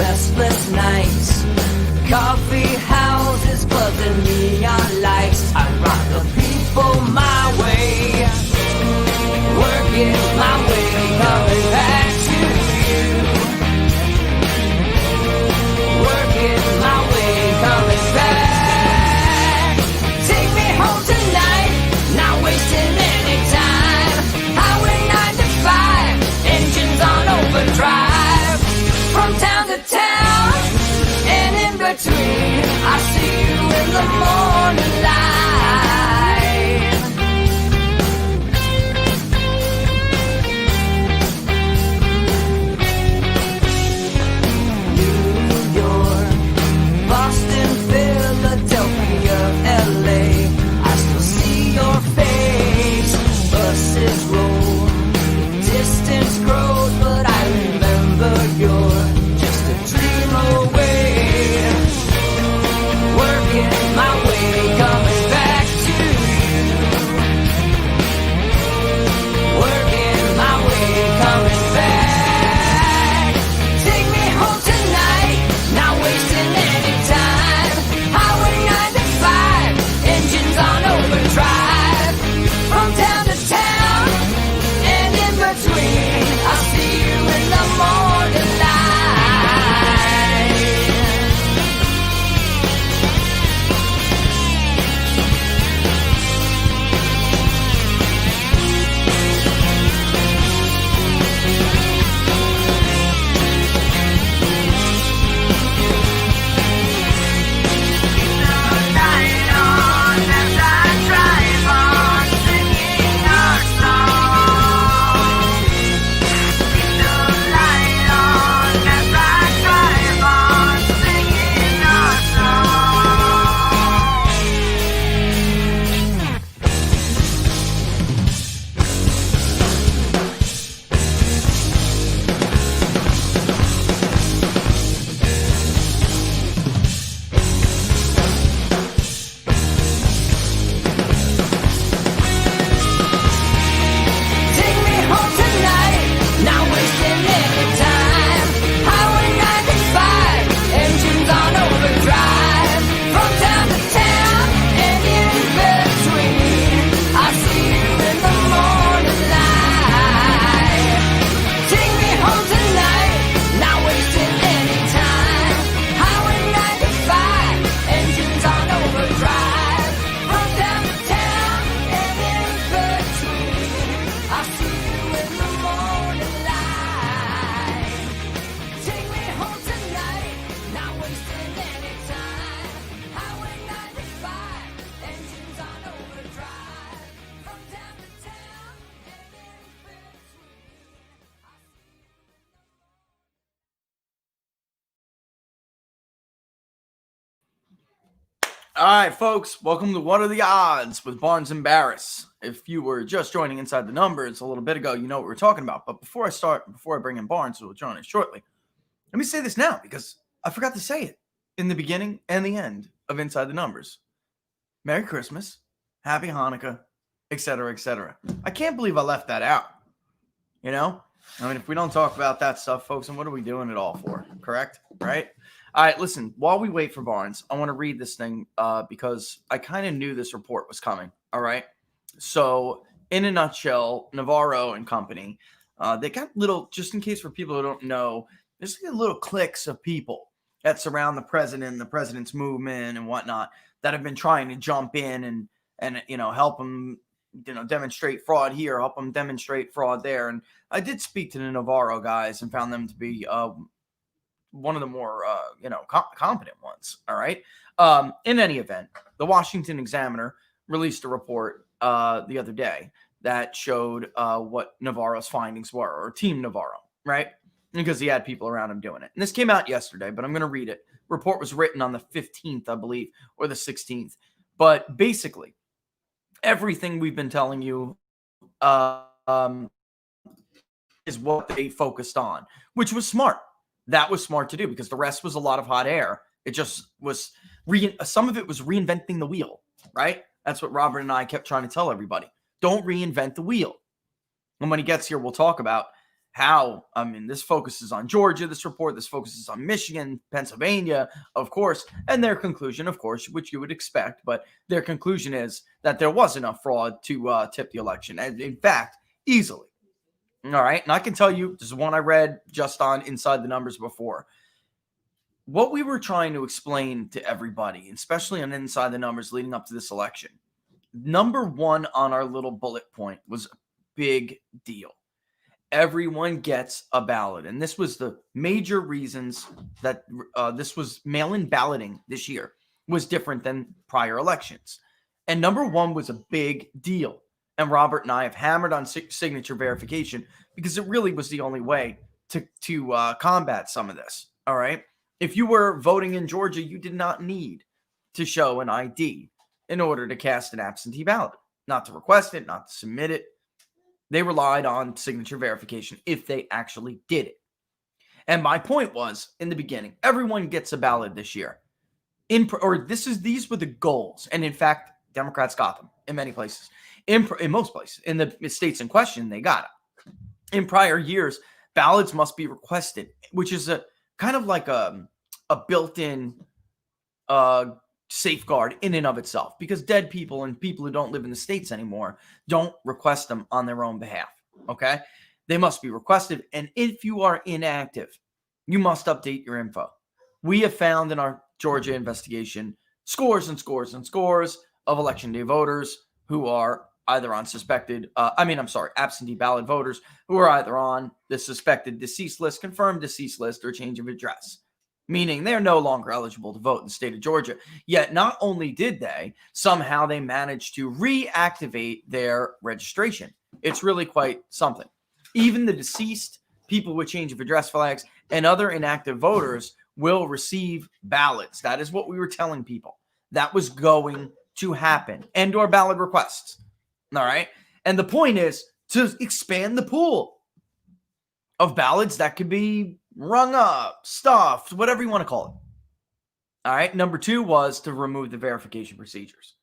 restless nights, coffee houses, buzzing neon lights. I rock the people my way, working my way, coming back to you. Working my way, coming back. Take me home tonight, not wasting any time. Highway 95, engines on overdrive. From town to town, and in between, I see you in the morning light. New York, Boston, Philadelphia, LA, I still see your face. Buses roll, distance grows, but I remember you're just a dream away. Working my way, coming back to you. Working my way, coming back. Take me home tonight, not wasting any time. Highway 95, engines on overdrive. From town to town, and in between, I see you in the morning light. Light on as I drive on, singing our song. Keep the light on as I drive on, singing our song. Take me home tonight, not wasting any time. Highway 95, engines on overdrive. From town to town, and in between, I see you in the morning light. Take me home tonight, not wasting any time. Highway 95, engines on overdrive. From town to town, and in between, I see you in the morning light. Take me home tonight, not wasting any time. Highway 95, engines on overdrive. From town to town, and in between, All right, folks, welcome to What Are the Odds with Barnes and Baris. If you were just joining Inside the Numbers a little bit ago, you know what we're talking about. But before I bring in Barnes, who will join us shortly, let me say this now because I forgot to say it in the beginning and the end of Inside the Numbers. Merry Christmas, Happy Hanukkah, etc., etc. I can't believe I left that out. You know? I mean, if we don't talk about that stuff, folks, then what are we doing it all for? Correct? Right? All right, listen, while we wait for Barnes, I want to read this thing because I kind of knew this report was coming, all right? So, in a nutshell, Navarro and company, they got little, just in case for people who don't know, there's like little cliques of people that surround the president, the president's movement and whatnot that have been trying to jump in and you know, help him, you know, demonstrate fraud here, help them demonstrate fraud there. And I did speak to the Navarro guys and found them to be one of the more, competent ones. All right. In any event, the Washington Examiner released a report the other day that showed what Navarro's findings were, or Team Navarro, right? Because he had people around him doing it. And this came out yesterday, but I'm going to read it. Report was written on the 15th, I believe, or the 16th. But basically, everything we've been telling you is what they focused on, which was smart. That was smart to do because the rest was a lot of hot air. It just was, some of it was reinventing the wheel, right? That's what Robert and I kept trying to tell everybody. Don't reinvent the wheel. And when he gets here, we'll talk about how, I mean, this focuses on Georgia, this report, this focuses on Michigan, Pennsylvania, of course, and their conclusion, of course, which you would expect, but their conclusion is that there was enough fraud to tip the election, and in fact, easily. All right, and I can tell you, this is one I read just on Inside the Numbers before. What we were trying to explain to everybody, especially on Inside the Numbers leading up to this election, number one on our little bullet point was a big deal. Everyone gets a ballot. And this was the major reasons that this was mail-in balloting this year was different than prior elections. And number one was a big deal. And Robert and I have hammered on signature verification because it really was the only way to combat some of this. All right. If you were voting in Georgia, you did not need to show an ID in order to cast an absentee ballot, not to request it, not to submit it. They relied on signature verification if they actually did it. And my point was, in the beginning, everyone gets a ballot this year. These were the goals. And in fact, Democrats got them in many places. In most places. In the states in question, they got it. In prior years, ballots must be requested, which is a kind of like a built-in safeguard in and of itself, because dead people and people who don't live in the states anymore don't request them on their own behalf. Okay, they must be requested, and if you are inactive, you must update your info. We have found in our Georgia investigation scores and scores and scores of election day voters who are either on absentee ballot voters who are either on the suspected deceased list, confirmed deceased list, or change of address, meaning they're no longer eligible to vote in the state of Georgia. Yet not only did they, somehow they managed to reactivate their registration. It's really quite something. Even the deceased, people with change of address flags, and other inactive voters will receive ballots. That is what we were telling people. That was going to happen. And/or ballot requests. All right? And the point is to expand the pool of ballots that could be rung up, stuffed, whatever you want to call it. All right. Number two was to remove the verification procedures.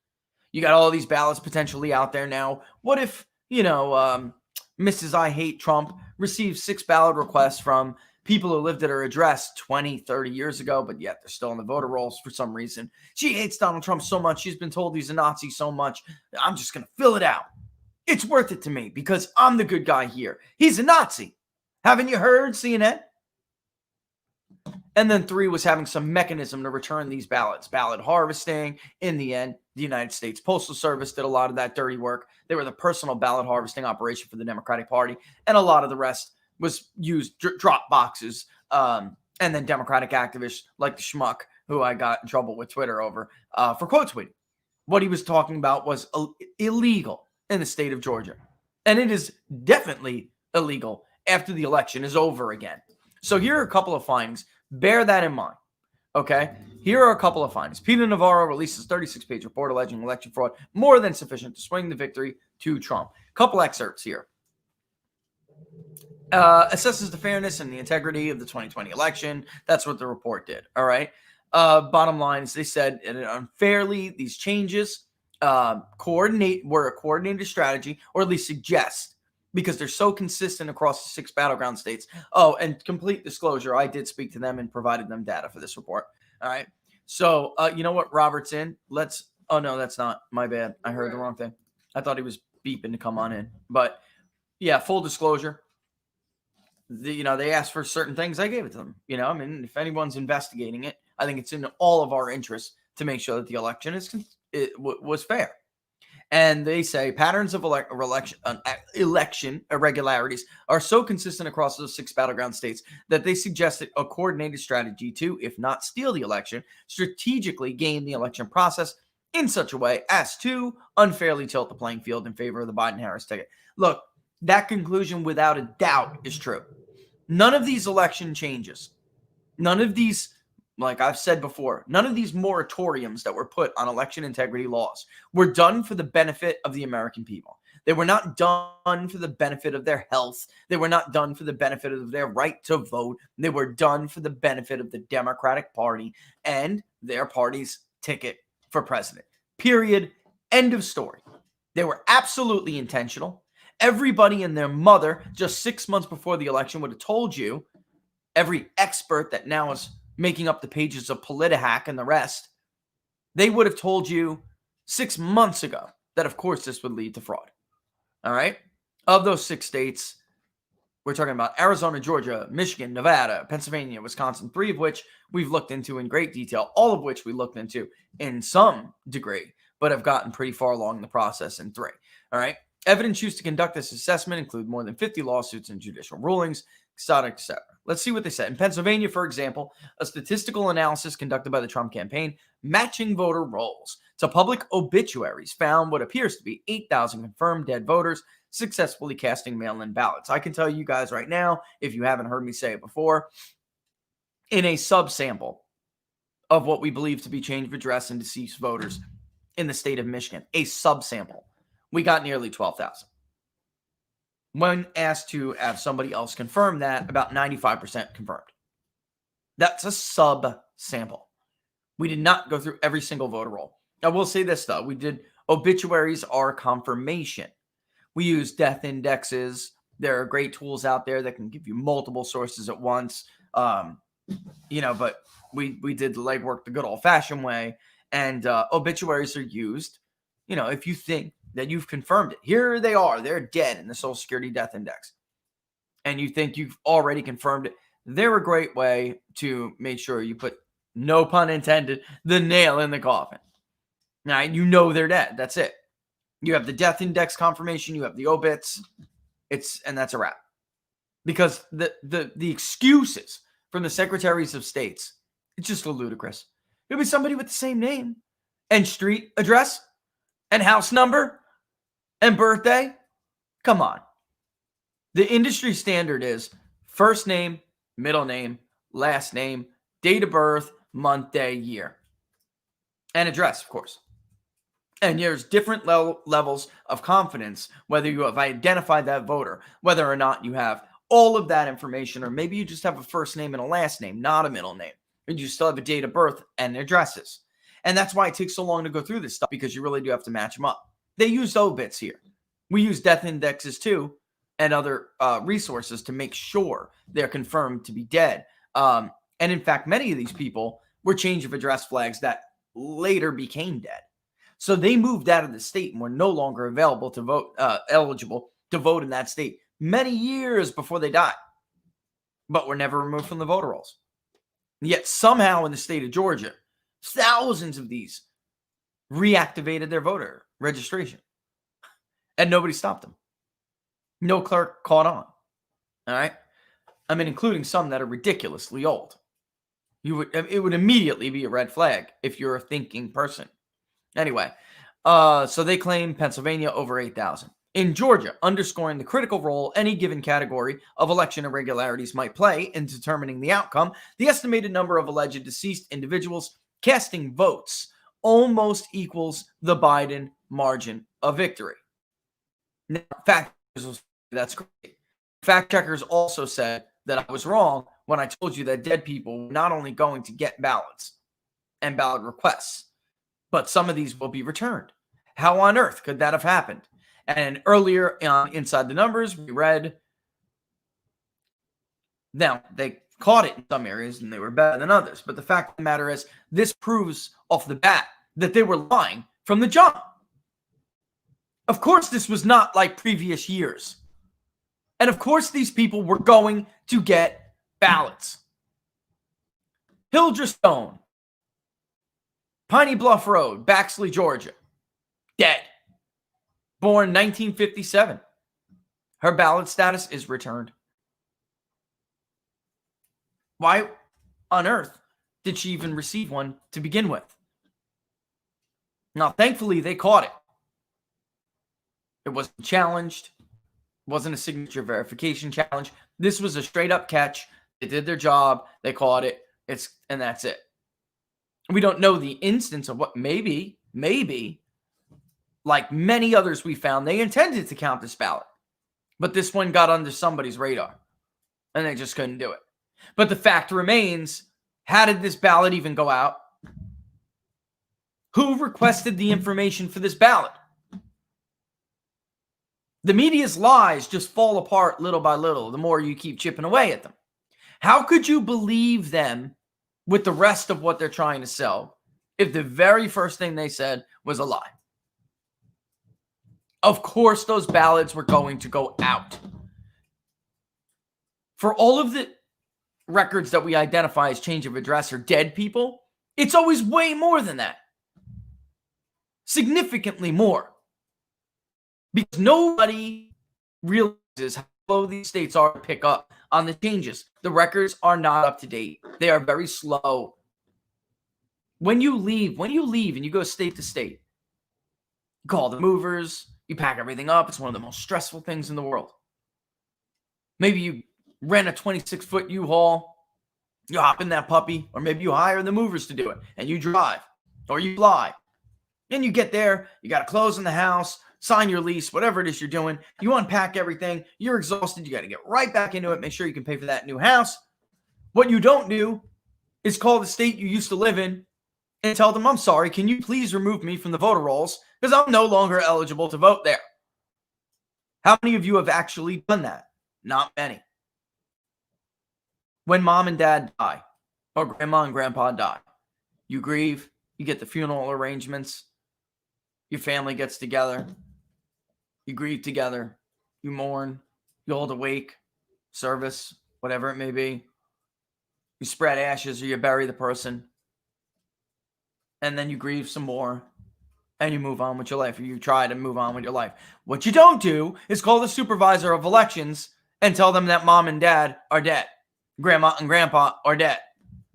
You got all these ballots potentially out there now. What if, Mrs. I Hate Trump received 6 ballot requests from people who lived at her address 20, 30 years ago, but yet they're still in the voter rolls for some reason. She hates Donald Trump so much. She's been told he's a Nazi so much. I'm just going to fill it out. It's worth it to me because I'm the good guy here. He's a Nazi. Haven't you heard, CNN? And then 3 was having some mechanism to return these ballots. Ballot harvesting. In the end, the United States Postal Service did a lot of that dirty work. They were the personal ballot harvesting operation for the Democratic Party. And a lot of the rest was used drop boxes. And then Democratic activists like the schmuck, who I got in trouble with Twitter over, for quote tweeting. What he was talking about was illegal in the state of Georgia. And it is definitely illegal after the election is over again. So here are a couple of findings. Bear that in mind. Okay? Here are a couple of findings. Peter Navarro releases 36-page report alleging election fraud more than sufficient to swing the victory to Trump. Couple excerpts here. Assesses the fairness and the integrity of the 2020 election. That's what the report did. All right. Bottom line is they said unfairly these changes were a coordinated strategy, or at least suggest, because they're so consistent across the 6 battleground states. Oh, and complete disclosure, I did speak to them and provided them data for this report. All right. So, you know what? Robert's in. Oh, no, that's not. My bad. I heard the wrong thing. I thought he was beeping to come on in. But, yeah, full disclosure. They asked for certain things. I gave it to them. If anyone's investigating it, I think it's in all of our interests to make sure that the election was fair. And they say patterns of election irregularities are so consistent across those 6 battleground states that they suggested a coordinated strategy to, if not steal the election, strategically game the election process in such a way as to unfairly tilt the playing field in favor of the Biden-Harris ticket. Look, that conclusion without a doubt is true. None of these election changes, none of these, like I've said before, none of these moratoriums that were put on election integrity laws were done for the benefit of the American people. They were not done for the benefit of their health. They were not done for the benefit of their right to vote. They were done for the benefit of the Democratic Party and their party's ticket for president. Period. End of story. They were absolutely intentional. Everybody and their mother just 6 months before the election would have told you, every expert that now is making up the pages of PolitiHack and the rest, they would have told you 6 months ago that, of course, this would lead to fraud. All right? Of those 6 states, we're talking about Arizona, Georgia, Michigan, Nevada, Pennsylvania, Wisconsin, 3 of which we've looked into in great detail, all of which we looked into in some degree, but have gotten pretty far along in the process in 3. All right? Evidence used to conduct this assessment include more than 50 lawsuits and judicial rulings, etc., etc. Let's see what they said. In Pennsylvania, for example, a statistical analysis conducted by the Trump campaign matching voter rolls to public obituaries found what appears to be 8,000 confirmed dead voters successfully casting mail-in ballots. I can tell you guys right now, if you haven't heard me say it before, in a subsample of what we believe to be change of address and deceased voters in the state of Michigan, a subsample, we got nearly 12,000. When asked to have somebody else confirm that, about 95% confirmed. That's a sub-sample. We did not go through every single voter roll. I will say this, though. We did obituaries are confirmation. We use death indexes. There are great tools out there that can give you multiple sources at once. But we did the legwork the good old-fashioned way. And obituaries are used, if you think that you've confirmed it. Here they are. They're dead in the Social Security death index. And you think you've already confirmed it. They're a great way to make sure you put, no pun intended, the nail in the coffin. Now, they're dead. That's it. You have the death index confirmation. You have the obits. And that's a wrap. Because the excuses from the secretaries of states, it's just ludicrous. It'll be somebody with the same name and street address and house number and birthday. Come on. The industry standard is first name, middle name, last name, date of birth, month, day, year, and address, of course. And there's different levels of confidence, whether you have identified that voter, whether or not you have all of that information, or maybe you just have a first name and a last name, not a middle name, and you still have a date of birth and addresses. And that's why it takes so long to go through this stuff, because you really do have to match them up. They used obits here. We use death indexes too, and other resources to make sure they're confirmed to be dead. And in fact, many of these people were change of address flags that later became dead. So they moved out of the state and were no longer available to vote, eligible to vote in that state many years before they died, but were never removed from the voter rolls. Yet somehow in the state of Georgia, thousands of these reactivated their voter registration, and nobody stopped them. No clerk caught on. All right. I mean, including some that are ridiculously old. It would immediately be a red flag if you're a thinking person. Anyway, so they claim Pennsylvania over 8,000. In Georgia, underscoring the critical role any given category of election irregularities might play in determining the outcome, the estimated number of alleged deceased individuals casting votes almost equals the Biden margin of victory. Now, fact checkers, that's great. Fact checkers also said that I was wrong when I told you that dead people were not only going to get ballots and ballot requests, but some of these will be returned. How on earth could that have happened? And earlier on Inside the Numbers, we read, now they caught it in some areas and they were better than others. But the fact of the matter is, this proves off the bat that they were lying from the jump. Of course, this was not like previous years. And of course, these people were going to get ballots. Hildreth Stone, Piney Bluff Road, Baxley, Georgia, dead. Born 1957. Her ballot status is returned. Why on earth did she even receive one to begin with? Now, thankfully, they caught it. It wasn't challenged. It wasn't a signature verification challenge. This was a straight up catch. They did their job. They caught it. And that's it. We don't know the instance of what maybe, like many others we found, they intended to count this ballot. But this one got under somebody's radar. And they just couldn't do it. But the fact remains, how did this ballot even go out? Who requested the information for this ballot? The media's lies just fall apart little by little the more you keep chipping away at them. How could you believe them with the rest of what they're trying to sell if the very first thing they said was a lie? Of course, those ballots were going to go out. For all of the records that we identify as change of address or dead people, it's always way more than that. Significantly more. Because nobody realizes how slow these states are to pick up on the changes. The records are not up to date. They are very slow. When you leave and you go state to state, you call the movers, you pack everything up. It's one of the most stressful things in the world. Maybe you rent a 26-foot U-Haul, you hop in that puppy, or maybe you hire the movers to do it, and you drive, or you fly. And you get there, you got to close in the house, sign your lease, whatever it is you're doing. You unpack everything. You're exhausted. You got to get right back into it. Make sure you can pay for that new house. What you don't do is call the state you used to live in and tell them, I'm sorry, can you please remove me from the voter rolls because I'm no longer eligible to vote there. How many of you have actually done that? Not many. When mom and dad die, or grandma and grandpa die, you grieve, you get the funeral arrangements, your family gets together, you grieve together, you mourn, you hold a wake, service, whatever it may be. You spread ashes or you bury the person. And then you grieve some more and you move on with your life, or you try to move on with your life. What you don't do is call the supervisor of elections and tell them that mom and dad are dead. Grandma and grandpa are dead.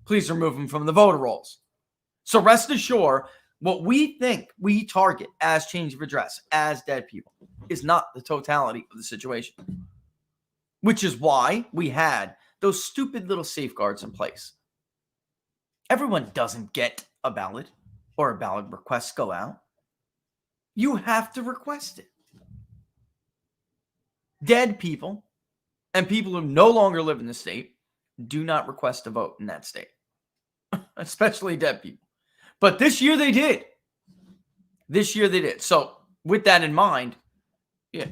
Please remove them from the voter rolls. So rest assured, what we think we target as change of address, as dead people, is not the totality of the situation. Which is why we had those stupid little safeguards in place. Everyone doesn't get a ballot or a ballot request go out. You have to request it. Dead people and people who no longer live in the state do not request to vote in that state, especially dead people. But this year they did. So with that in mind, yeah,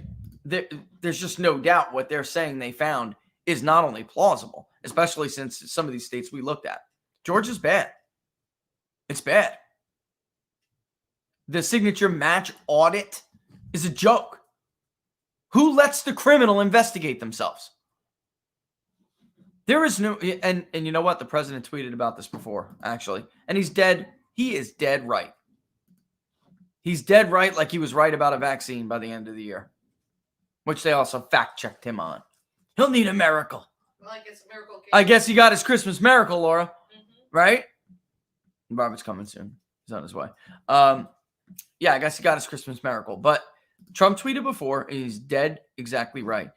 there's just no doubt what they're saying they found is not only plausible, especially since some of these states we looked at. Georgia's bad. It's bad. The signature match audit is a joke. Who lets the criminal investigate themselves? There is no, and you know what? The president tweeted about this before, actually. And he's dead. He is dead right. He's dead right, like he was right about a vaccine by the end of the year, which they also fact-checked him on. He'll need a miracle. Well, I guess a miracle came. I guess he got his Christmas miracle, Laura. Mm-hmm. Right? Robert's coming soon. He's on his way. Yeah, I guess he got his Christmas miracle. But Trump tweeted before, and he's dead exactly right.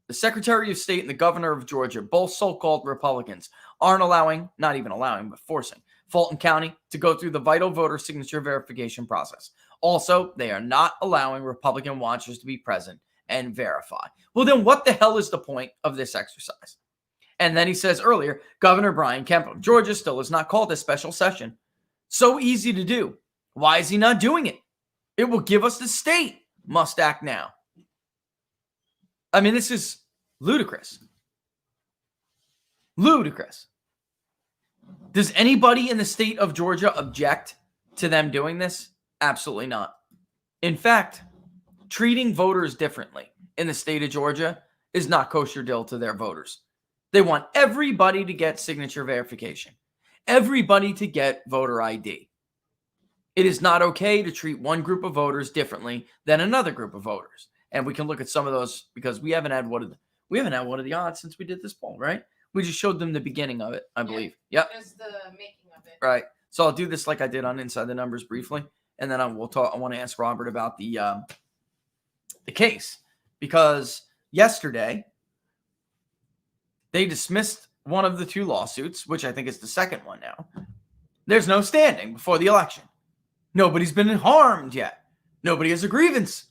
The Secretary of State and the governor of Georgia, both so-called Republicans, aren't allowing, not even allowing, but forcing Fulton County to go through the vital voter signature verification process. Also, they are not allowing Republican watchers to be present and verify. Well, then what the hell is the point of this exercise? And then he says earlier, Governor Brian Kemp of Georgia still has not called a special session. So easy to do. Why is he not doing it? It will give us the state. Must act now. I mean, this is ludicrous. Ludicrous. Does anybody in the state of Georgia object to them doing this? Absolutely not. In fact, treating voters differently in the state of Georgia is not kosher dill to their voters. They want everybody to get signature verification. Everybody to get voter ID. It is not okay to treat one group of voters differently than another group of voters. And we can look at some of those because we haven't had one of the odds since we did this poll, right? We just showed them the beginning of it, I believe. Yep. Just the making of it. Right. So I'll do this like I did on Inside the Numbers briefly, and then I want to ask Robert about the case, because yesterday they dismissed one of the two lawsuits, which I think is the second one now. There's no standing before the election. Nobody's been harmed yet. Nobody has a grievance.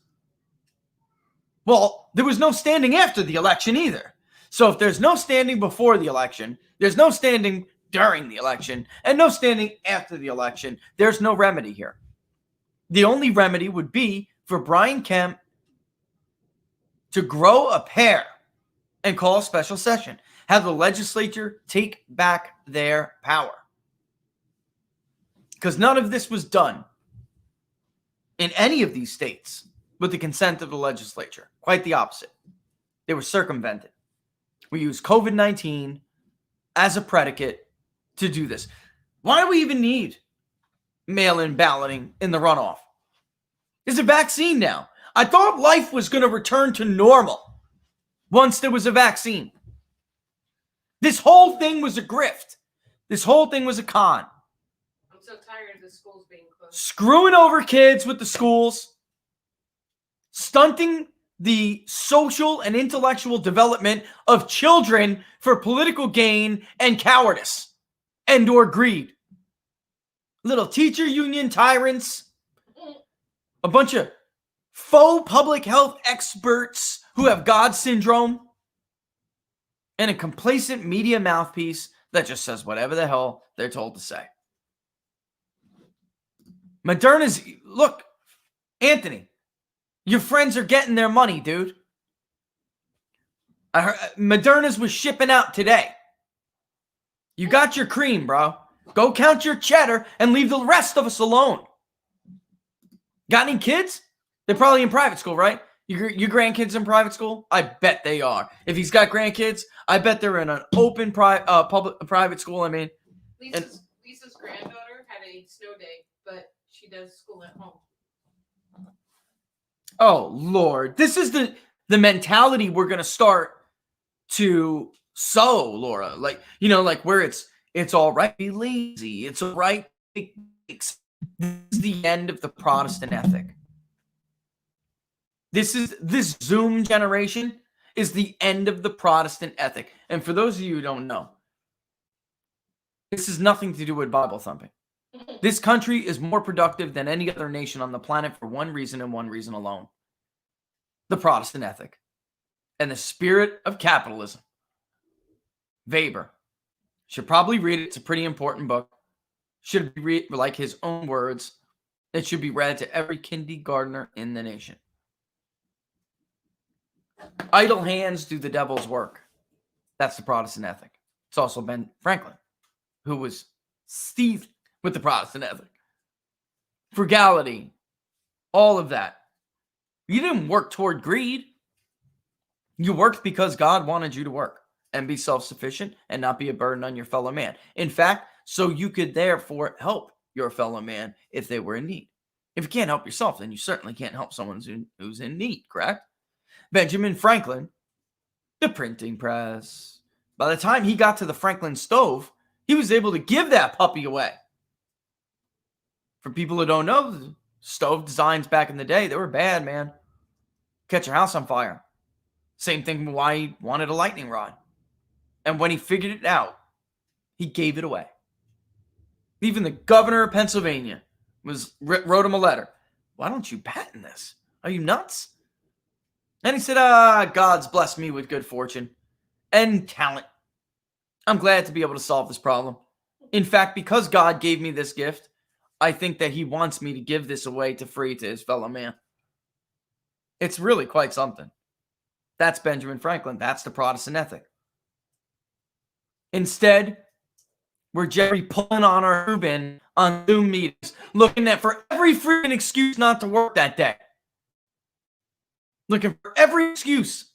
Well, there was no standing after the election either. So if there's no standing before the election, there's no standing during the election, and no standing after the election, there's no remedy here. The only remedy would be for Brian Kemp to grow a pair and call a special session. Have the legislature take back their power. Because none of this was done in any of these states with the consent of the legislature. Quite the opposite. They were circumvented. We use COVID-19 as a predicate to do this. Why do we even need mail-in balloting in the runoff? There's a vaccine now. I thought life was going to return to normal once there was a vaccine. This whole thing was a grift. This whole thing was a con. I'm so tired of the schools being closed. Screwing over kids with the schools, stunting the social and intellectual development of children for political gain and cowardice and or greed. Little teacher union tyrants, a bunch of faux public health experts who have God syndrome, and a complacent media mouthpiece that just says whatever the hell they're told to say. Moderna's, look, Anthony, your friends are getting their money, dude. I heard Moderna's was shipping out today. You got your cream, bro. Go count your cheddar and leave the rest of us alone. Got any kids? They're probably in private school, right? Your grandkids in private school? I bet they are. If he's got grandkids, I bet they're in an open private school. I mean, Lisa's granddaughter had a snow day, but she does school at home. Oh Lord, this is the mentality we're gonna start to sow, Laura. Like, you know, like where it's all right to be lazy. It's all right. This is the end of the Protestant ethic. This Zoom generation is the end of the Protestant ethic. And for those of you who don't know, this has nothing to do with Bible thumping. This country is more productive than any other nation on the planet for one reason and one reason alone. The Protestant ethic and the spirit of capitalism. Weber. Should probably read it. It's a pretty important book. Should be read like his own words. It should be read to every kindergartner in the nation. Idle hands do the devil's work. That's the Protestant ethic. It's also Ben Franklin, who was seethed with the Protestant ethic. Frugality, all of that. You didn't work toward greed. You worked because God wanted you to work and be self-sufficient and not be a burden on your fellow man. In fact, so you could therefore help your fellow man if they were in need. If you can't help yourself, then you certainly can't help someone who's in need, correct? Benjamin Franklin, the printing press. By the time he got to the Franklin stove, he was able to give that puppy away. For people who don't know, the stove designs back in the day, they were bad, man. Catch your house on fire. Same thing why he wanted a lightning rod. And when he figured it out, he gave it away. Even the governor of Pennsylvania wrote him a letter. Why don't you patent this? Are you nuts? And he said, God's blessed me with good fortune and talent. I'm glad to be able to solve this problem. In fact, because God gave me this gift, I think that he wants me to give this away to free to his fellow man. It's really quite something. That's Benjamin Franklin. That's the Protestant ethic. Instead, we're Jerry pulling on our Reuben on Zoom meetings, looking at for every freaking excuse not to work that day. Looking for every excuse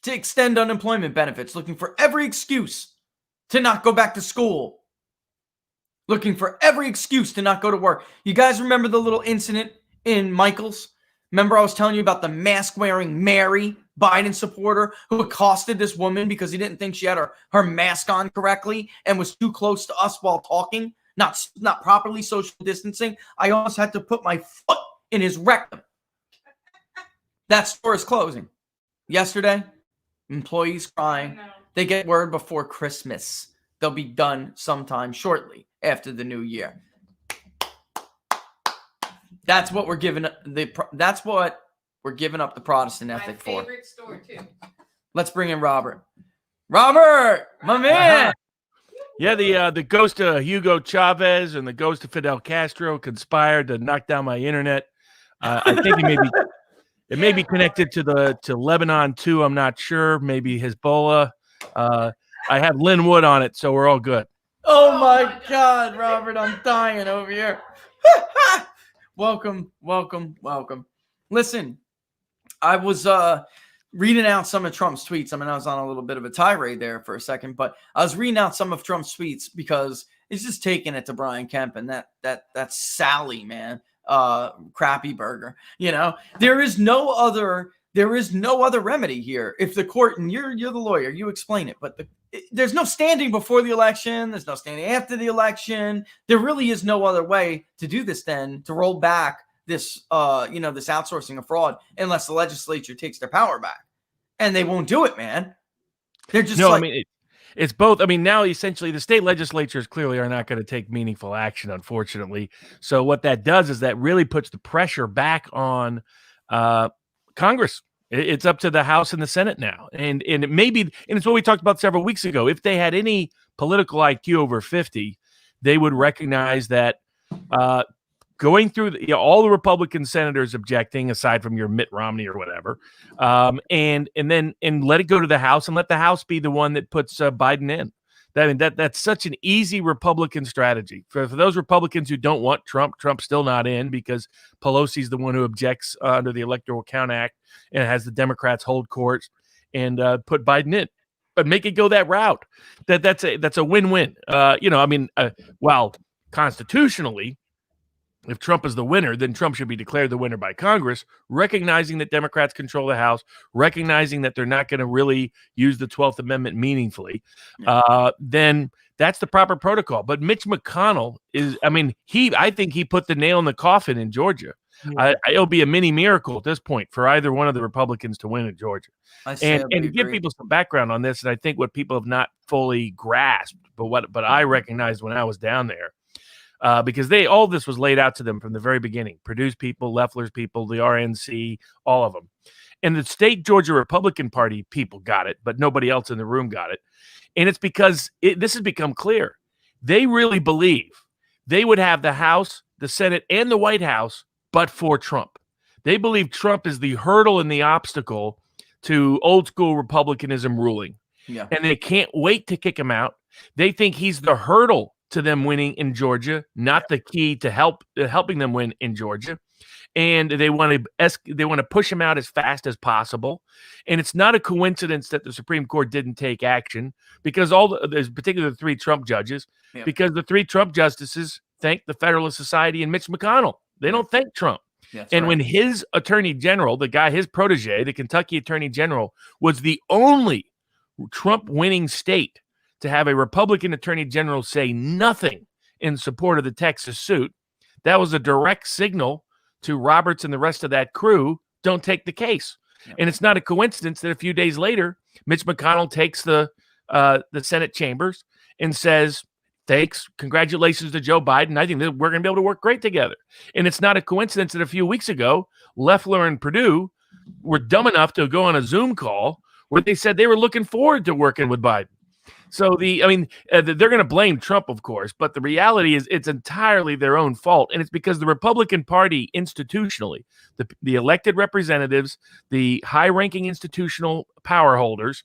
to extend unemployment benefits. Looking for every excuse to not go back to school. Looking for every excuse to not go to work. You guys remember the little incident in Michaels? Remember I was telling you about the mask-wearing Mary Biden supporter who accosted this woman because he didn't think she had her mask on correctly and was too close to us while talking, not properly social distancing. I almost had to put my foot in his rectum. That store is closing. Yesterday, employees crying. They get word before Christmas. They'll be done sometime shortly after the new year. That's what we're giving up the Protestant ethic for. My favorite store too. Let's bring in Robert. Robert, my man. Yeah, the ghost of Hugo Chavez and the ghost of Fidel Castro conspired to knock down my internet. I think he may be It may be connected to Lebanon too. I'm not sure. Maybe Hezbollah. I have Linwood on it, so we're all good. Oh my God, Robert, I'm dying over here. Welcome. Listen, I was reading out some of Trump's tweets. I mean, I was on a little bit of a tirade there for a second, but I was reading out some of Trump's tweets because it's just taking it to Brian Kemp and that Sally, man, crappy burger. You know, there is no other remedy here. If the court, and you're the lawyer, you explain it, but there's no standing before the election. There's no standing after the election. There really is no other way to do this than to roll back this, this outsourcing of fraud, unless the legislature takes their power back, and they won't do it, man. They're just I mean, it's both. I mean, now essentially the state legislatures clearly are not going to take meaningful action, unfortunately. So what that does is that really puts the pressure back on Congress. It's up to the House and the Senate now. And it may be, and it's what we talked about several weeks ago. If they had any political IQ over 50, they would recognize that going through all the Republican senators objecting, aside from your Mitt Romney or whatever, and let it go to the House and let the House be the one that puts Biden in. I mean, that's such an easy Republican strategy. For those Republicans who don't want Trump, Trump's still not in because Pelosi's the one who objects under the Electoral Count Act and has the Democrats hold court and put Biden in. But make it go that route. That's a win-win. While constitutionally, if Trump is the winner, then Trump should be declared the winner by Congress, recognizing that Democrats control the House, recognizing that they're not going to really use the 12th Amendment meaningfully. Then that's the proper protocol. But Mitch McConnell I think he put the nail in the coffin in Georgia. It'll be a mini miracle at this point for either one of the Republicans to win in Georgia. And to give people some background on this, and I think what people have not fully grasped, but I recognized when I was down there, because all this was laid out to them from the very beginning. Purdue's people, Loeffler's people, the RNC, all of them. And the state Georgia Republican Party people got it, but nobody else in the room got it. And it's because this has become clear. They really believe they would have the House, the Senate, and the White House, but for Trump. They believe Trump is the hurdle and the obstacle to old school Republicanism ruling. Yeah. And they can't wait to kick him out. They think he's the hurdle to them winning in Georgia, not the key to helping them win in Georgia. And they want to push him out as fast as possible. And it's not a coincidence that the Supreme Court didn't take action because there's particularly the three Trump judges, because the three Trump justices thank the Federalist Society and Mitch McConnell. They don't thank Trump. When his attorney general, his protege, the Kentucky attorney general, was the only Trump winning state to have a Republican attorney general say nothing in support of the Texas suit, that was a direct signal to Roberts and the rest of that crew, don't take the case. Yep. And it's not a coincidence that a few days later, Mitch McConnell takes the Senate chambers and says, thanks, congratulations to Joe Biden. I think that we're going to be able to work great together. And it's not a coincidence that a few weeks ago, Loeffler and Perdue were dumb enough to go on a Zoom call where they said they were looking forward to working with Biden. So they're going to blame Trump, of course, but the reality is it's entirely their own fault. And it's because the Republican Party institutionally, the elected representatives, the high-ranking institutional power holders,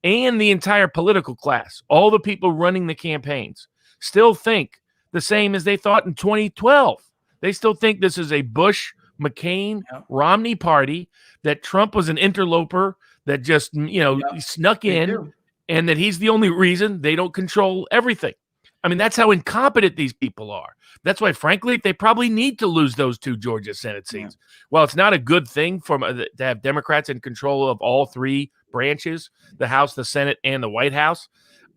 and the entire political class, all the people running the campaigns, still think the same as they thought in 2012. They still think this is a Bush, McCain, Romney party, that Trump was an interloper that just, snuck in. And that he's the only reason they don't control everything. I mean, that's how incompetent these people are. That's why, frankly, they probably need to lose those two Georgia Senate seats. Well, it's not a good thing to have Democrats in control of all three branches, the House, the Senate, and the White House.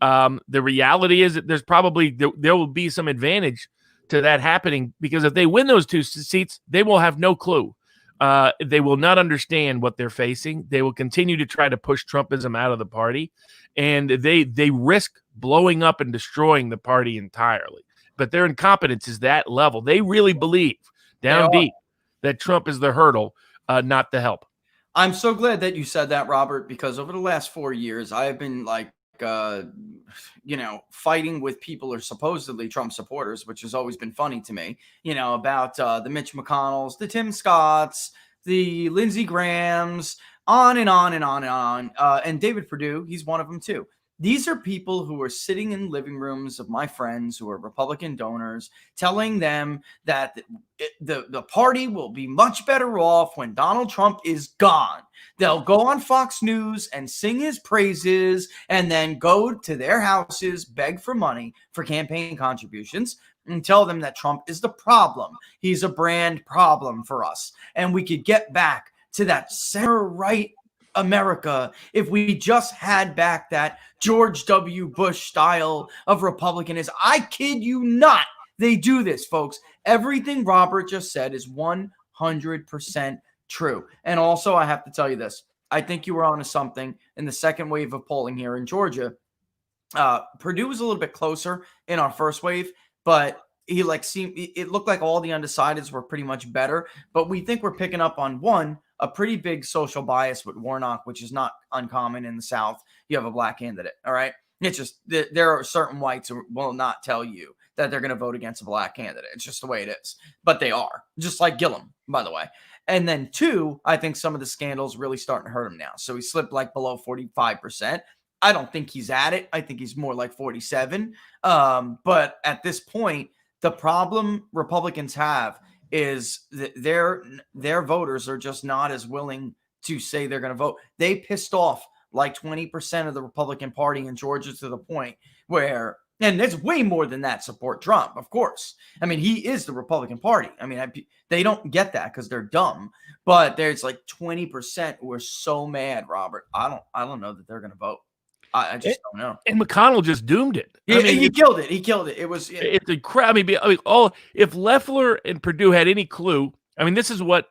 The reality is that there will be some advantage to that happening, because if they win those two seats, they will have no clue. They will not understand what they're facing. They will continue to try to push Trumpism out of the party, and they risk blowing up and destroying the party entirely. But their incompetence is that level. They really believe down deep that Trump is the hurdle, not the help. I'm so glad that you said that, Robert, because over the last 4 years, I have been fighting with people who are supposedly Trump supporters, which has always been funny to me, about the Mitch McConnells, the Tim Scotts, the Lindsey Grahams, on and on and on and on. And David Perdue, he's one of them too. These are people who are sitting in living rooms of my friends who are Republican donors, telling them that the party will be much better off when Donald Trump is gone. They'll go on Fox News and sing his praises and then go to their houses, beg for money for campaign contributions, and tell them that Trump is the problem. He's a brand problem for us. And we could get back to that center-right America if we just had back that George W. Bush style of Republicanism. I kid you not. They do this, folks. Everything Robert just said is 100% true. And also, I have to tell you this. I think you were onto something in the second wave of polling here in Georgia. Purdue was a little bit closer in our first wave, but it looked like all the undecideds were pretty much better. But we think we're picking up on a pretty big social bias with Warnock, which is not uncommon in the South. You have a black candidate. All right. It's just there are certain whites who will not tell you that they're going to vote against a black candidate. It's just the way it is. But they are, just like Gillum, by the way. And then 2, I think some of the scandals really starting to hurt him now. So he slipped like below 45%. I don't think he's at it. I think he's more like 47. But at this point, the problem Republicans have is that their voters are just not as willing to say they're going to vote. They pissed off like 20% of the Republican Party in Georgia to the point where, and there's way more than that support Trump, of course. I mean, he is the Republican Party. I mean, they don't get that because they're dumb. But there's like 20% who are so mad, Robert. I don't know that they're going to vote. I just don't know. And McConnell just doomed it. I mean, he killed it. He killed it. It's incredible. If Loeffler and Perdue had any clue, I mean, this is what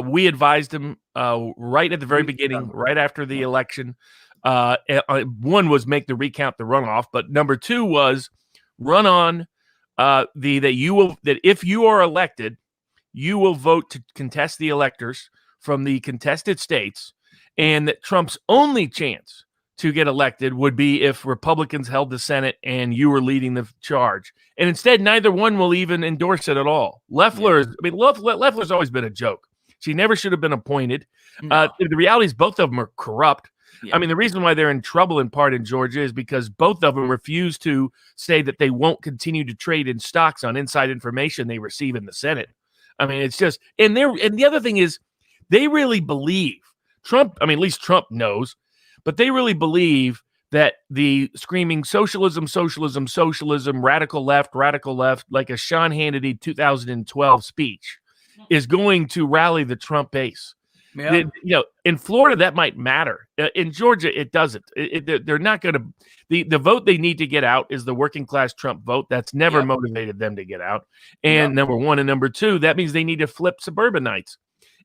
we advised him right at the very beginning, right after the election. One was make the recount the runoff, but number 2 was run on that if you are elected, you will vote to contest the electors from the contested states, and that Trump's only chance to get elected would be if Republicans held the Senate and you were leading the charge. And instead, neither one will even endorse it at all. Loeffler's always been a joke. She never should have been appointed. No. The reality is both of them are corrupt. Yeah. I mean, the reason why they're in trouble in part in Georgia is because both of them refuse to say that they won't continue to trade in stocks on inside information they receive in the Senate. I mean, it's just, and the other thing is they really believe Trump, I mean, at least Trump knows, but they really believe that the screaming socialism, socialism, socialism, radical left, like a Sean Hannity 2012 speech is going to rally the Trump base. Yeah. In Florida, that might matter. In Georgia, it doesn't. They're not going to. The vote they need to get out is the working class Trump vote. That's never motivated them to get out. And number 1 and number 2, that means they need to flip suburbanites.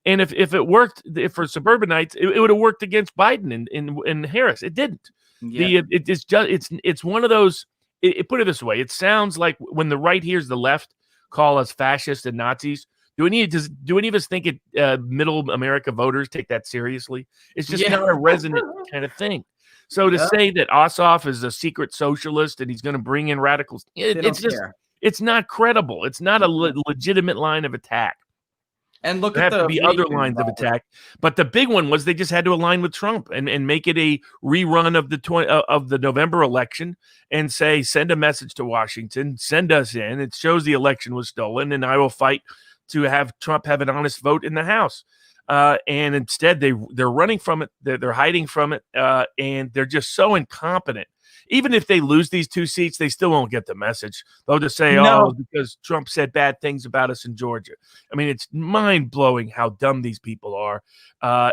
And if it worked for suburbanites, it would have worked against Biden and Harris. It didn't. Yeah. It's one of those. Put it this way: it sounds like when the right hears the left call us fascists and Nazis. Do any of us think middle America voters take that seriously? It's just not a resonant kind of thing. So to say that Ossoff is a secret socialist and he's going to bring in radicals, it's not credible. It's not a legitimate line of attack. And look there at have to be other lines of attack, but the big one was they just had to align with Trump and make it a rerun of the November election and say send a message to Washington, send us in. It shows the election was stolen, and I will fight to have Trump have an honest vote in the House. And instead, they're running from it. They're hiding from it, and they're just so incompetent. Even if they lose these 2 seats, they still won't get the message. They'll just say, because Trump said bad things about us in Georgia. I mean, it's mind-blowing how dumb these people are.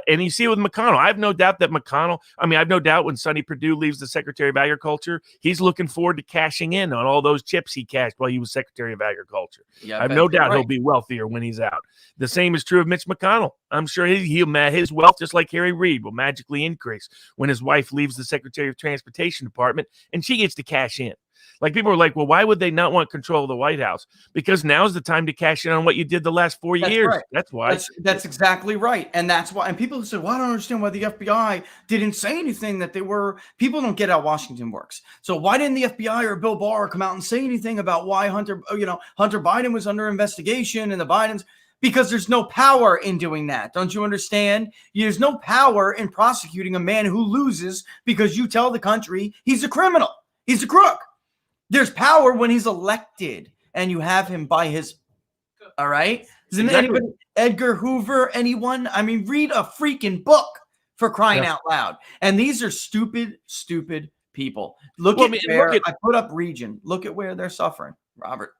And you see it with McConnell. I have no doubt when Sonny Perdue leaves the Secretary of Agriculture, he's looking forward to cashing in on all those chips he cashed while he was Secretary of Agriculture. Yeah, I have no doubt he'll be wealthier when he's out. The same is true of Mitch McConnell. I'm sure his wealth, just like Harry Reid, will magically increase when his wife leaves the Secretary of Transportation Department and she gets to cash in. Like, people are like, well, why would they not want control of the White House? Because now's the time to cash in on what you did the last 4 years. Right. That's why. That's exactly right. And that's why. And people say, well, I don't understand why the FBI didn't say anything that they were. People don't get how Washington works. So why didn't the FBI or Bill Barr come out and say anything about why Hunter Biden was under investigation and the Bidens? because there's no power in doing that. Don't you understand? There's no power in prosecuting a man who loses because you tell the country he's a criminal. He's a crook. There's power when he's elected and you have him by his, all right? Doesn't anybody, Edgar Hoover, anyone? I mean, read a freaking book for crying out loud. And these are stupid, stupid people. Look at I put up region. Look at where they're suffering. Robert,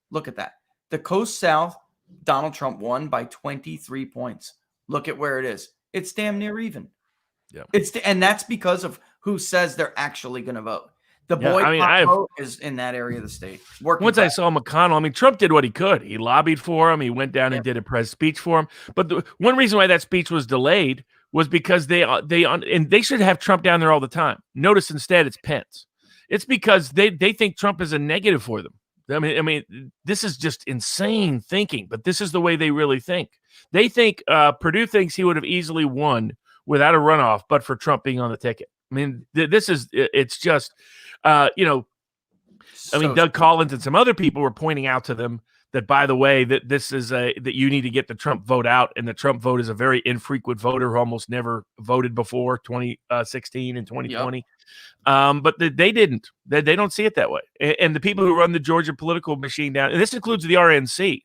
look at that. The Coast South, Donald Trump won by 23 points. Look at where it is. It's damn near even. Yeah. And that's because of who says they're actually going to vote. The boycott vote is in that area of the state. Once I saw McConnell, I mean, Trump did what he could. He lobbied for him. He went down and did a press speech for him. But the one reason why that speech was delayed was because they should have Trump down there all the time. Notice instead it's Pence. It's because they think Trump is a negative for them. I mean, this is just insane thinking, but this is the way they really think. They think Purdue thinks he would have easily won without a runoff, but for Trump being on the ticket. I mean, it's just, Doug Collins and some other people were pointing out to them that, by the way, that this is that you need to get the Trump vote out, and the Trump vote is a very infrequent voter who almost never voted before 2016 and 2020. But they didn't. They don't see it that way. And the people who run the Georgia political machine down, and this includes the RNC,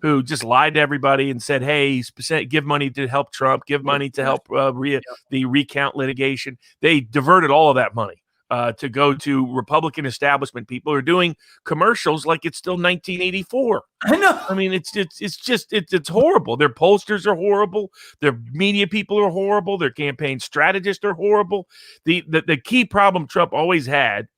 who just lied to everybody and said, hey, give money to help Trump, give money to help the recount litigation. They diverted all of that money to go to Republican establishment people who are doing commercials like it's still 1984. I know. I mean, it's horrible. Their pollsters are horrible. Their media people are horrible. Their campaign strategists are horrible. The key problem Trump always had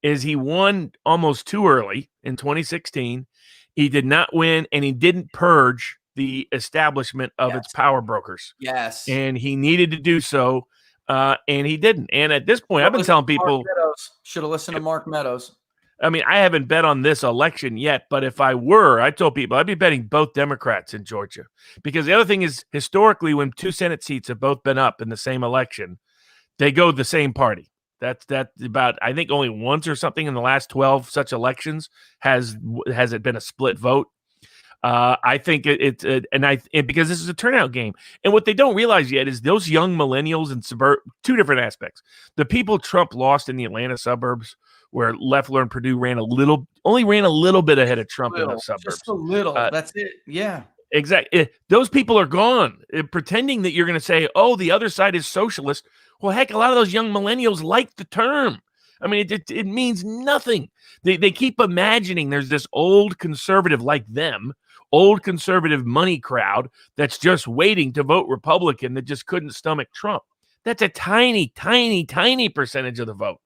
is he won almost too early in 2016. He did not win, and he didn't purge the establishment of its power brokers. Yes. And he needed to do so, and he didn't. And at this point, I've been telling people – should have listened to Mark Meadows. I mean, I haven't bet on this election yet, but if I were, I told people I'd be betting both Democrats in Georgia. Because the other thing is, historically, when two Senate seats have both been up in the same election, they go the same party. That's about, I think, only once or something in the last 12 such elections has it been a split vote. I think it's because this is a turnout game, and what they don't realize yet is those young millennials and two different aspects. The people Trump lost in the Atlanta suburbs, where Loeffler and Perdue only ran a little bit ahead of Trump in the suburbs, just a little. That's it. Yeah. Exactly. Those people are gone. Pretending that you're going to say, oh, the other side is socialist. Well, heck, a lot of those young millennials like the term. I mean, it means nothing. They keep imagining there's this old conservative like them, old conservative money crowd that's just waiting to vote Republican that just couldn't stomach Trump. That's a tiny, tiny, tiny percentage of the vote.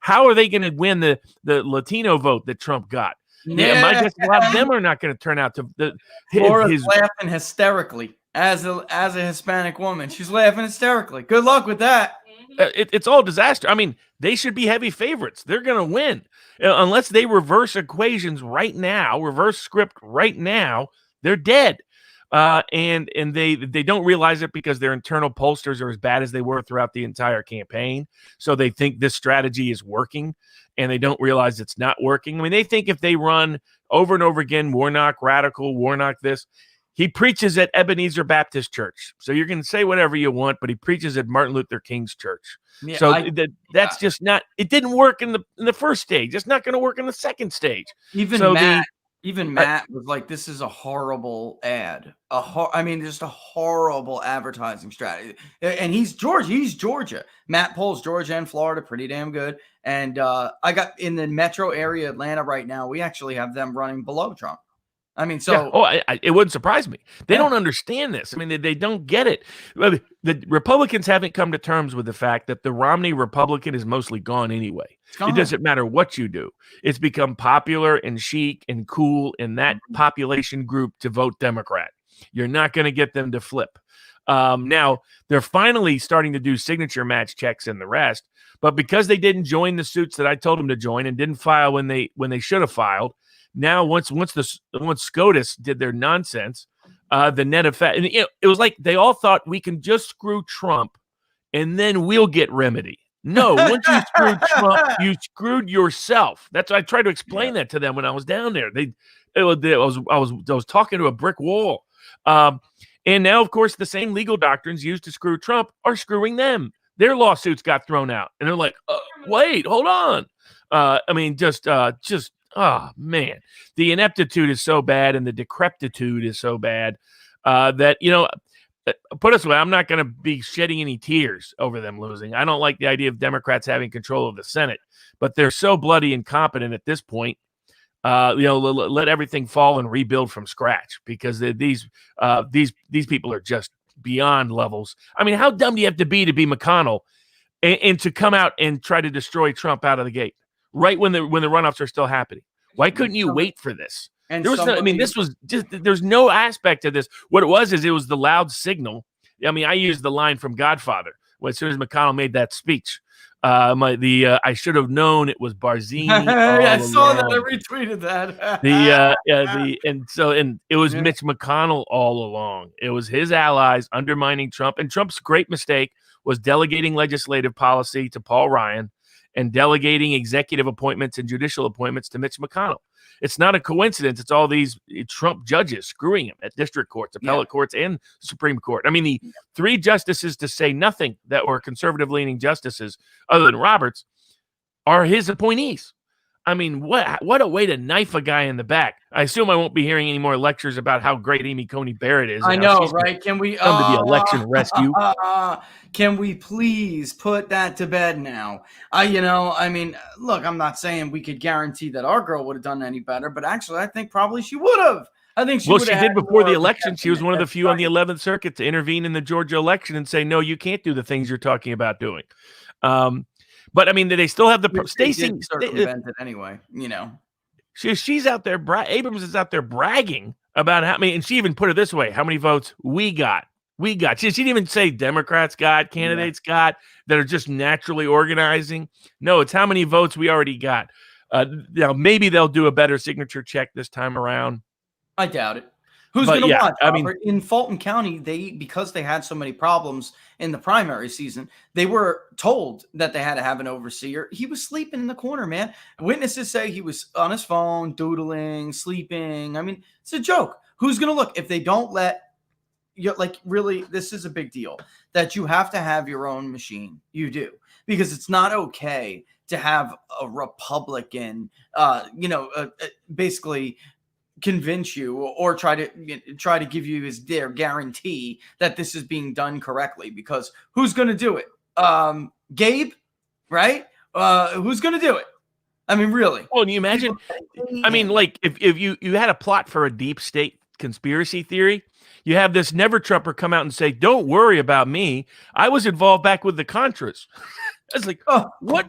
How are they going to win the Latino vote that Trump got? Yeah, my guess a lot of them are not going to turn out to. Laura's laughing hysterically as a Hispanic woman. She's laughing hysterically. Good luck with that. It's all disaster. I mean, they should be heavy favorites. They're going to win unless they reverse equations right now, reverse script right now. They're dead, and they don't realize it because their internal pollsters are as bad as they were throughout the entire campaign. So they think this strategy is working, and they don't realize it's not working. I mean, they think if they run over and over again, Warnock radical, Warnock this. He preaches at Ebenezer Baptist Church. So you're going to say whatever you want, but he preaches at Martin Luther King's church. Yeah, so that's just not – it didn't work in the first stage. It's not going to work in the second stage. Even Matt was like, this is a horrible ad. Just a horrible advertising strategy. And he's Georgia. Matt polls Georgia and Florida pretty damn good. And I got in the metro area, Atlanta right now, we actually have them running below Trump. I mean, so it wouldn't surprise me. They don't understand this. I mean, they don't get it. The Republicans haven't come to terms with the fact that the Romney Republican is mostly gone anyway. It doesn't matter what you do. It's become popular and chic and cool in that population group to vote Democrat. You're not going to get them to flip. Now, they're finally starting to do signature match checks and the rest, but because they didn't join the suits that I told them to join and didn't file when they should have filed. Now, once SCOTUS did their nonsense, the net effect, and it was like they all thought we can just screw Trump, and then we'll get remedy. No, once you screwed Trump, you screwed yourself. That's what I tried to explain that to them when I was down there. I was talking to a brick wall. And now, of course, the same legal doctrines used to screw Trump are screwing them. Their lawsuits got thrown out, and they're like, "Wait, hold on." Oh man, the ineptitude is so bad, and the decrepitude is so bad that put us away. I'm not going to be shedding any tears over them losing. I don't like the idea of Democrats having control of the Senate, but they're so bloody incompetent at this point. Let everything fall and rebuild from scratch, because these people are just beyond levels. I mean, how dumb do you have to be McConnell and to come out and try to destroy Trump out of the gate right when the runoffs are still happening? Why couldn't you wait for this? And this was just, there's no aspect of this. What it was the loud signal. I mean, I used the line from Godfather as soon as McConnell made that speech. I should have known it was Barzini. I saw that. I retweeted that. And it was Mitch McConnell all along. It was his allies undermining Trump, and Trump's great mistake was delegating legislative policy to Paul Ryan and delegating executive appointments and judicial appointments to Mitch McConnell. It's not a coincidence. It's all these Trump judges screwing him at district courts, appellate courts, and Supreme Court. I mean, the three justices, to say nothing, that were conservative-leaning justices, other than Roberts, are his appointees. I mean, what a way to knife a guy in the back. I assume I won't be hearing any more lectures about how great Amy Coney Barrett is. I know, right? Can we come to the election rescue? Can we please put that to bed now? Look, I'm not saying we could guarantee that our girl would have done any better, but actually, I think probably she would have. I think she did before the election. She was one of the few on the 11th Circuit to intervene in the Georgia election and say, no, you can't do the things you're talking about doing. But I mean, they still have the Stacey circumvented anyway. She's out there. Abrams is out there bragging about how many, and she even put it this way: how many votes we got. She didn't even say Democrats got, candidates got, that are just naturally organizing. No, it's how many votes we already got. Now maybe they'll do a better signature check this time around. I doubt it. Who's going to watch? I mean, in Fulton County, because they had so many problems in the primary season, they were told that they had to have an overseer. He was sleeping in the corner, man. Witnesses say he was on his phone, doodling, sleeping. I mean, it's a joke. Who's going to look if they don't let you? Like, really, this is a big deal that you have to have your own machine. You do, because it's not okay to have a Republican, basically convince you or try to give you their guarantee that this is being done correctly, because who's going to do it? Gabe, right? Who's going to do it? I mean, really? Well, can you imagine? I mean, like if you had a plot for a deep state conspiracy theory, you have this never Trumper come out and say, "Don't worry about me. I was involved back with the Contras." It's like, what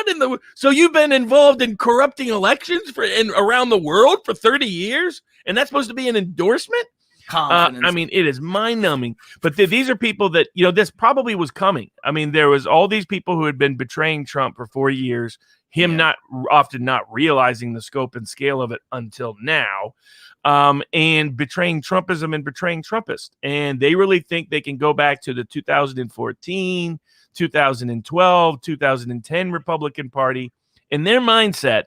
in the? So you've been involved in corrupting elections around the world for 30 years, and that's supposed to be an endorsement? I mean, it is mind-numbing. But these are people that, this probably was coming. I mean, there was all these people who had been betraying Trump for 4 years, not realizing the scope and scale of it until now, and betraying Trumpism and betraying Trumpists. And they really think they can go back to the 2014, 2012, 2010 Republican Party in their mindset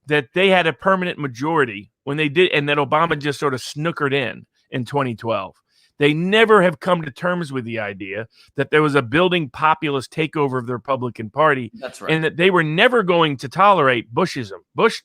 that they had a permanent majority when they did, and that Obama just sort of snookered in 2012. They never have come to terms with the idea that there was a building populist takeover of the Republican Party. That's right. And that they were never going to tolerate Bushism. Bush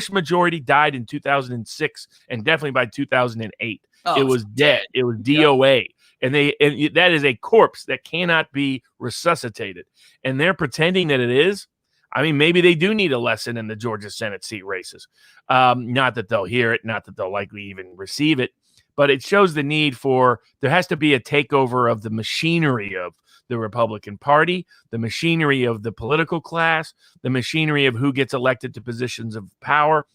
majority died in 2006 and definitely by 2008. It was dead. It was DOA. And that is a corpse that cannot be resuscitated. And they're pretending that it is. I mean, maybe they do need a lesson in the Georgia Senate seat races. Not that they'll hear it, not that they'll likely even receive it, but it shows the need there has to be a takeover of the machinery of the Republican Party, the machinery of the political class, the machinery of who gets elected to positions of power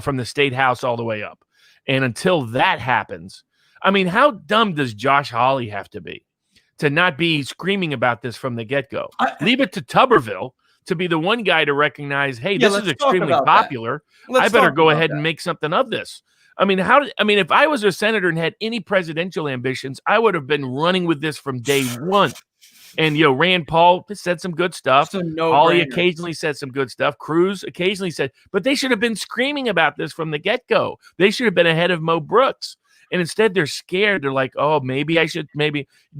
from the state house all the way up. And until that happens, I mean, how dumb does Josh Hawley have to be to not be screaming about this from the get-go? Leave it to Tuberville to be the one guy to recognize, hey, this is extremely popular. I better go ahead and make something of this. I mean, if I was a senator and had any presidential ambitions, I would have been running with this from day one. And, Rand Paul said some good stuff. Hawley no-brainer. occasionally said some good stuff. Cruz occasionally said, but they should have been screaming about this from the get-go. They should have been ahead of Mo Brooks. And instead they're scared. They're like, oh, maybe.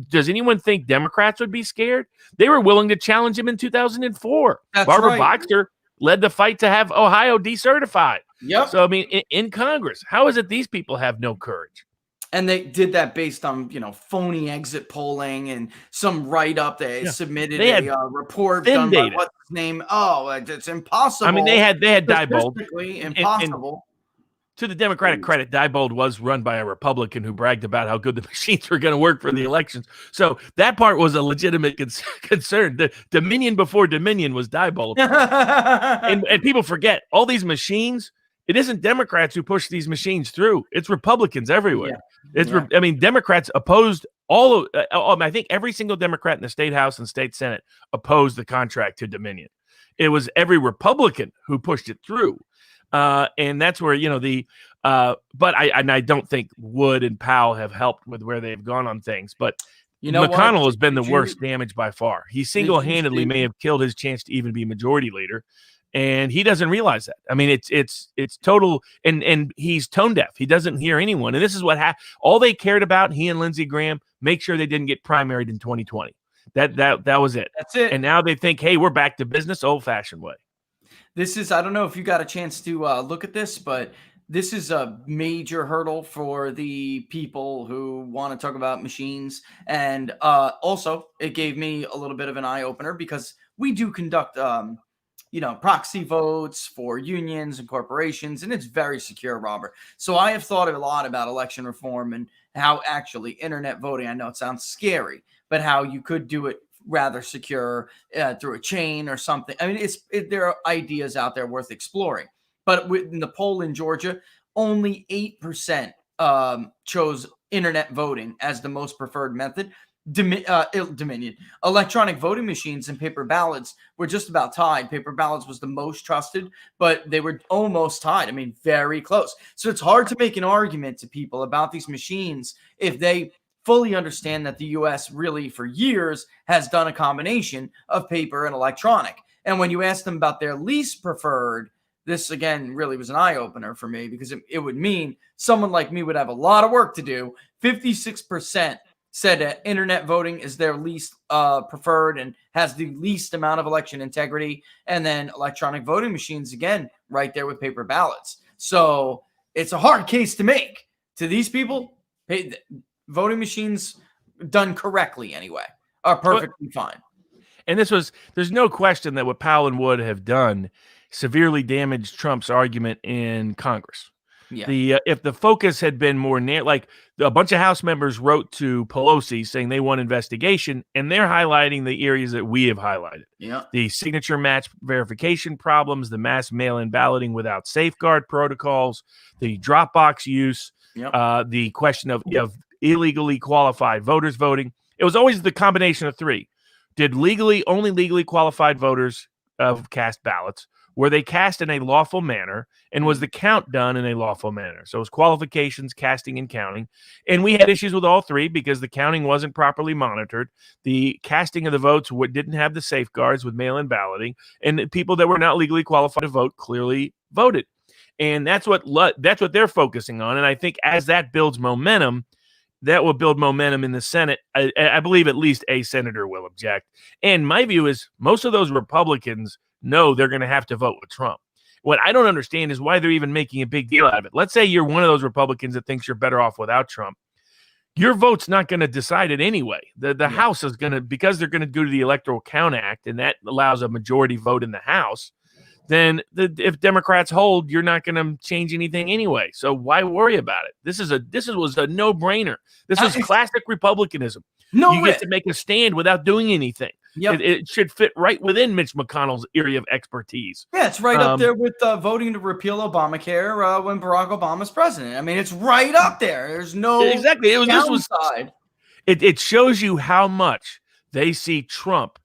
Does anyone think Democrats would be scared? They were willing to challenge him in 2004. Barbara Boxer led the fight to have Ohio decertified. Yep. So, I mean, in Congress, how is it these people have no courage? And they did that based on, phony exit polling and some write-up. They submitted a report done by what's his name? Oh, it's impossible. I mean, they had Diebold. Impossible. To the Democratic credit, Diebold was run by a Republican who bragged about how good the machines were going to work for the elections. So that part was a legitimate concern. The Dominion before Dominion was Diebold. and people forget, all these machines, it isn't Democrats who push these machines through. It's Republicans everywhere. Democrats opposed I think every single Democrat in the state House and state Senate opposed the contract to Dominion. It was every Republican who pushed it through. And that's where, but I don't think Wood and Powell have helped with where they've gone on things. But McConnell has been the worst damage by far. He single-handedly may have killed his chance to even be majority leader. And he doesn't realize that. I mean, it's total, and he's tone deaf. He doesn't hear anyone. And this is what happened. All they cared about, he and Lindsey Graham, make sure they didn't get primaried in 2020. That was it. That's it. And now they think, hey, we're back to business, old-fashioned way. This is, I don't know if you got a chance to look at this, but this is a major hurdle for the people who want to talk about machines. And also, it gave me a little bit of an eye-opener because we do conduct proxy votes for unions and corporations, and it's very secure, Robert. So I have thought a lot about election reform and how actually internet voting, I know it sounds scary, but how you could do it rather secure through a chain or something. I mean, there are ideas out there worth exploring. But in the poll in Georgia, only 8% chose internet voting as the most preferred method. Dominion. Electronic voting machines and paper ballots were just about tied. Paper ballots was the most trusted, but they were almost tied. I mean, very close. So it's hard to make an argument to people about these machines if they fully understand that the U.S. really for years has done a combination of paper and electronic. And when you ask them about their least preferred, this again really was an eye-opener for me because it would mean someone like me would have a lot of work to do. 56% said that internet voting is their least preferred and has the least amount of election integrity. And then electronic voting machines, again, right there with paper ballots. So it's a hard case to make. To these people, voting machines done correctly anyway are perfectly fine. And there's no question that what Powell and Wood have done severely damaged Trump's argument in Congress. Yeah. If the focus had been more like a bunch of House members wrote to Pelosi saying they want investigation, and they're highlighting the areas that we have highlighted. Yeah. The signature match verification problems, the mass mail-in balloting without safeguard protocols, the Dropbox use, the question of illegally qualified voters voting. It was always the combination of three. Did only legally qualified voters cast ballots? Were they cast in a lawful manner, and was the count done in a lawful manner? So it was qualifications, casting, and counting. And we had issues with all three because the counting wasn't properly monitored. The casting of the votes didn't have the safeguards with mail-in balloting, and the people that were not legally qualified to vote clearly voted. And that's what they're focusing on. And I think as that builds momentum, that will build momentum in the Senate. I believe at least a senator will object. And my view is most of those Republicans know they're going to have to vote with Trump. What I don't understand is why they're even making a big deal out of it. Let's say you're one of those Republicans that thinks you're better off without Trump. Your vote's not going to decide it anyway. The House is going to, because they're going to do the Electoral Count Act, and that allows a majority vote in the House, then if Democrats hold, you're not going to change anything anyway. So why worry about it? This was a no-brainer. This is classic Republicanism. You get to make a stand without doing anything. Yep. It should fit right within Mitch McConnell's area of expertise. Yeah, it's right up there with voting to repeal Obamacare when Barack Obama's president. I mean, it's right up there. There's no exactly. downside. It shows you how much they see Trump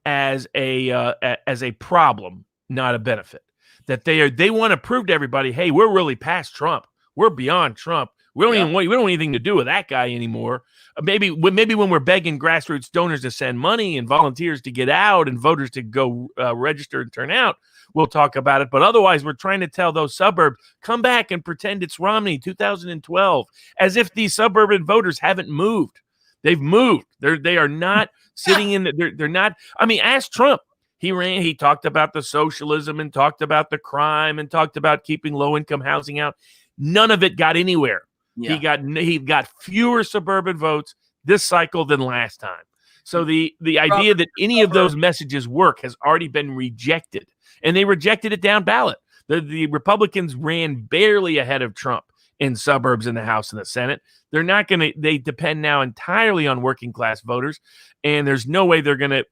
as a problem, not a benefit. That they want to prove to everybody, hey, we're really past Trump. We're beyond Trump. We don't we don't want anything to do with that guy anymore. Maybe when we're begging grassroots donors to send money and volunteers to get out and voters to go register and turn out, we'll talk about it. But otherwise, we're trying to tell those suburbs, come back and pretend it's Romney 2012, as if these suburban voters haven't moved. They've moved. They are not sitting in. They're not. I mean, ask Trump. He talked about the socialism and talked about the crime and talked about keeping low-income housing out. None of it got anywhere. Yeah. He got fewer suburban votes this cycle than last time. So the idea that any of those messages work has already been rejected, and they rejected it down ballot. The Republicans ran barely ahead of Trump in suburbs in the House and the Senate. They're not going to. They depend now entirely on working class voters, and there's no way they're going to.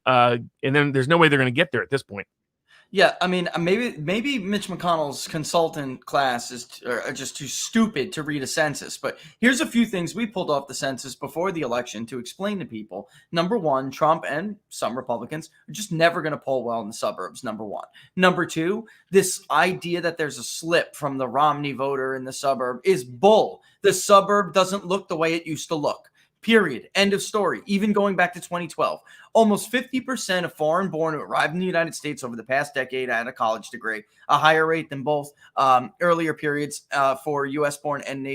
There's no way they're going to get there at this point. Yeah, I mean, maybe Mitch McConnell's consultant class is just too stupid to read a census. But here's a few things we pulled off the census before the election to explain to people. Number one, Trump and some Republicans are just never going to poll well in the suburbs, number one. Number two, this idea that there's a slip from the Romney voter in the suburb is bull. The suburb doesn't look the way it used to look. Period. End of story. Even going back to 2012, almost 50% of foreign-born who arrived in the United States over the past decade had a college degree, a higher rate than both earlier periods for U.S.-born and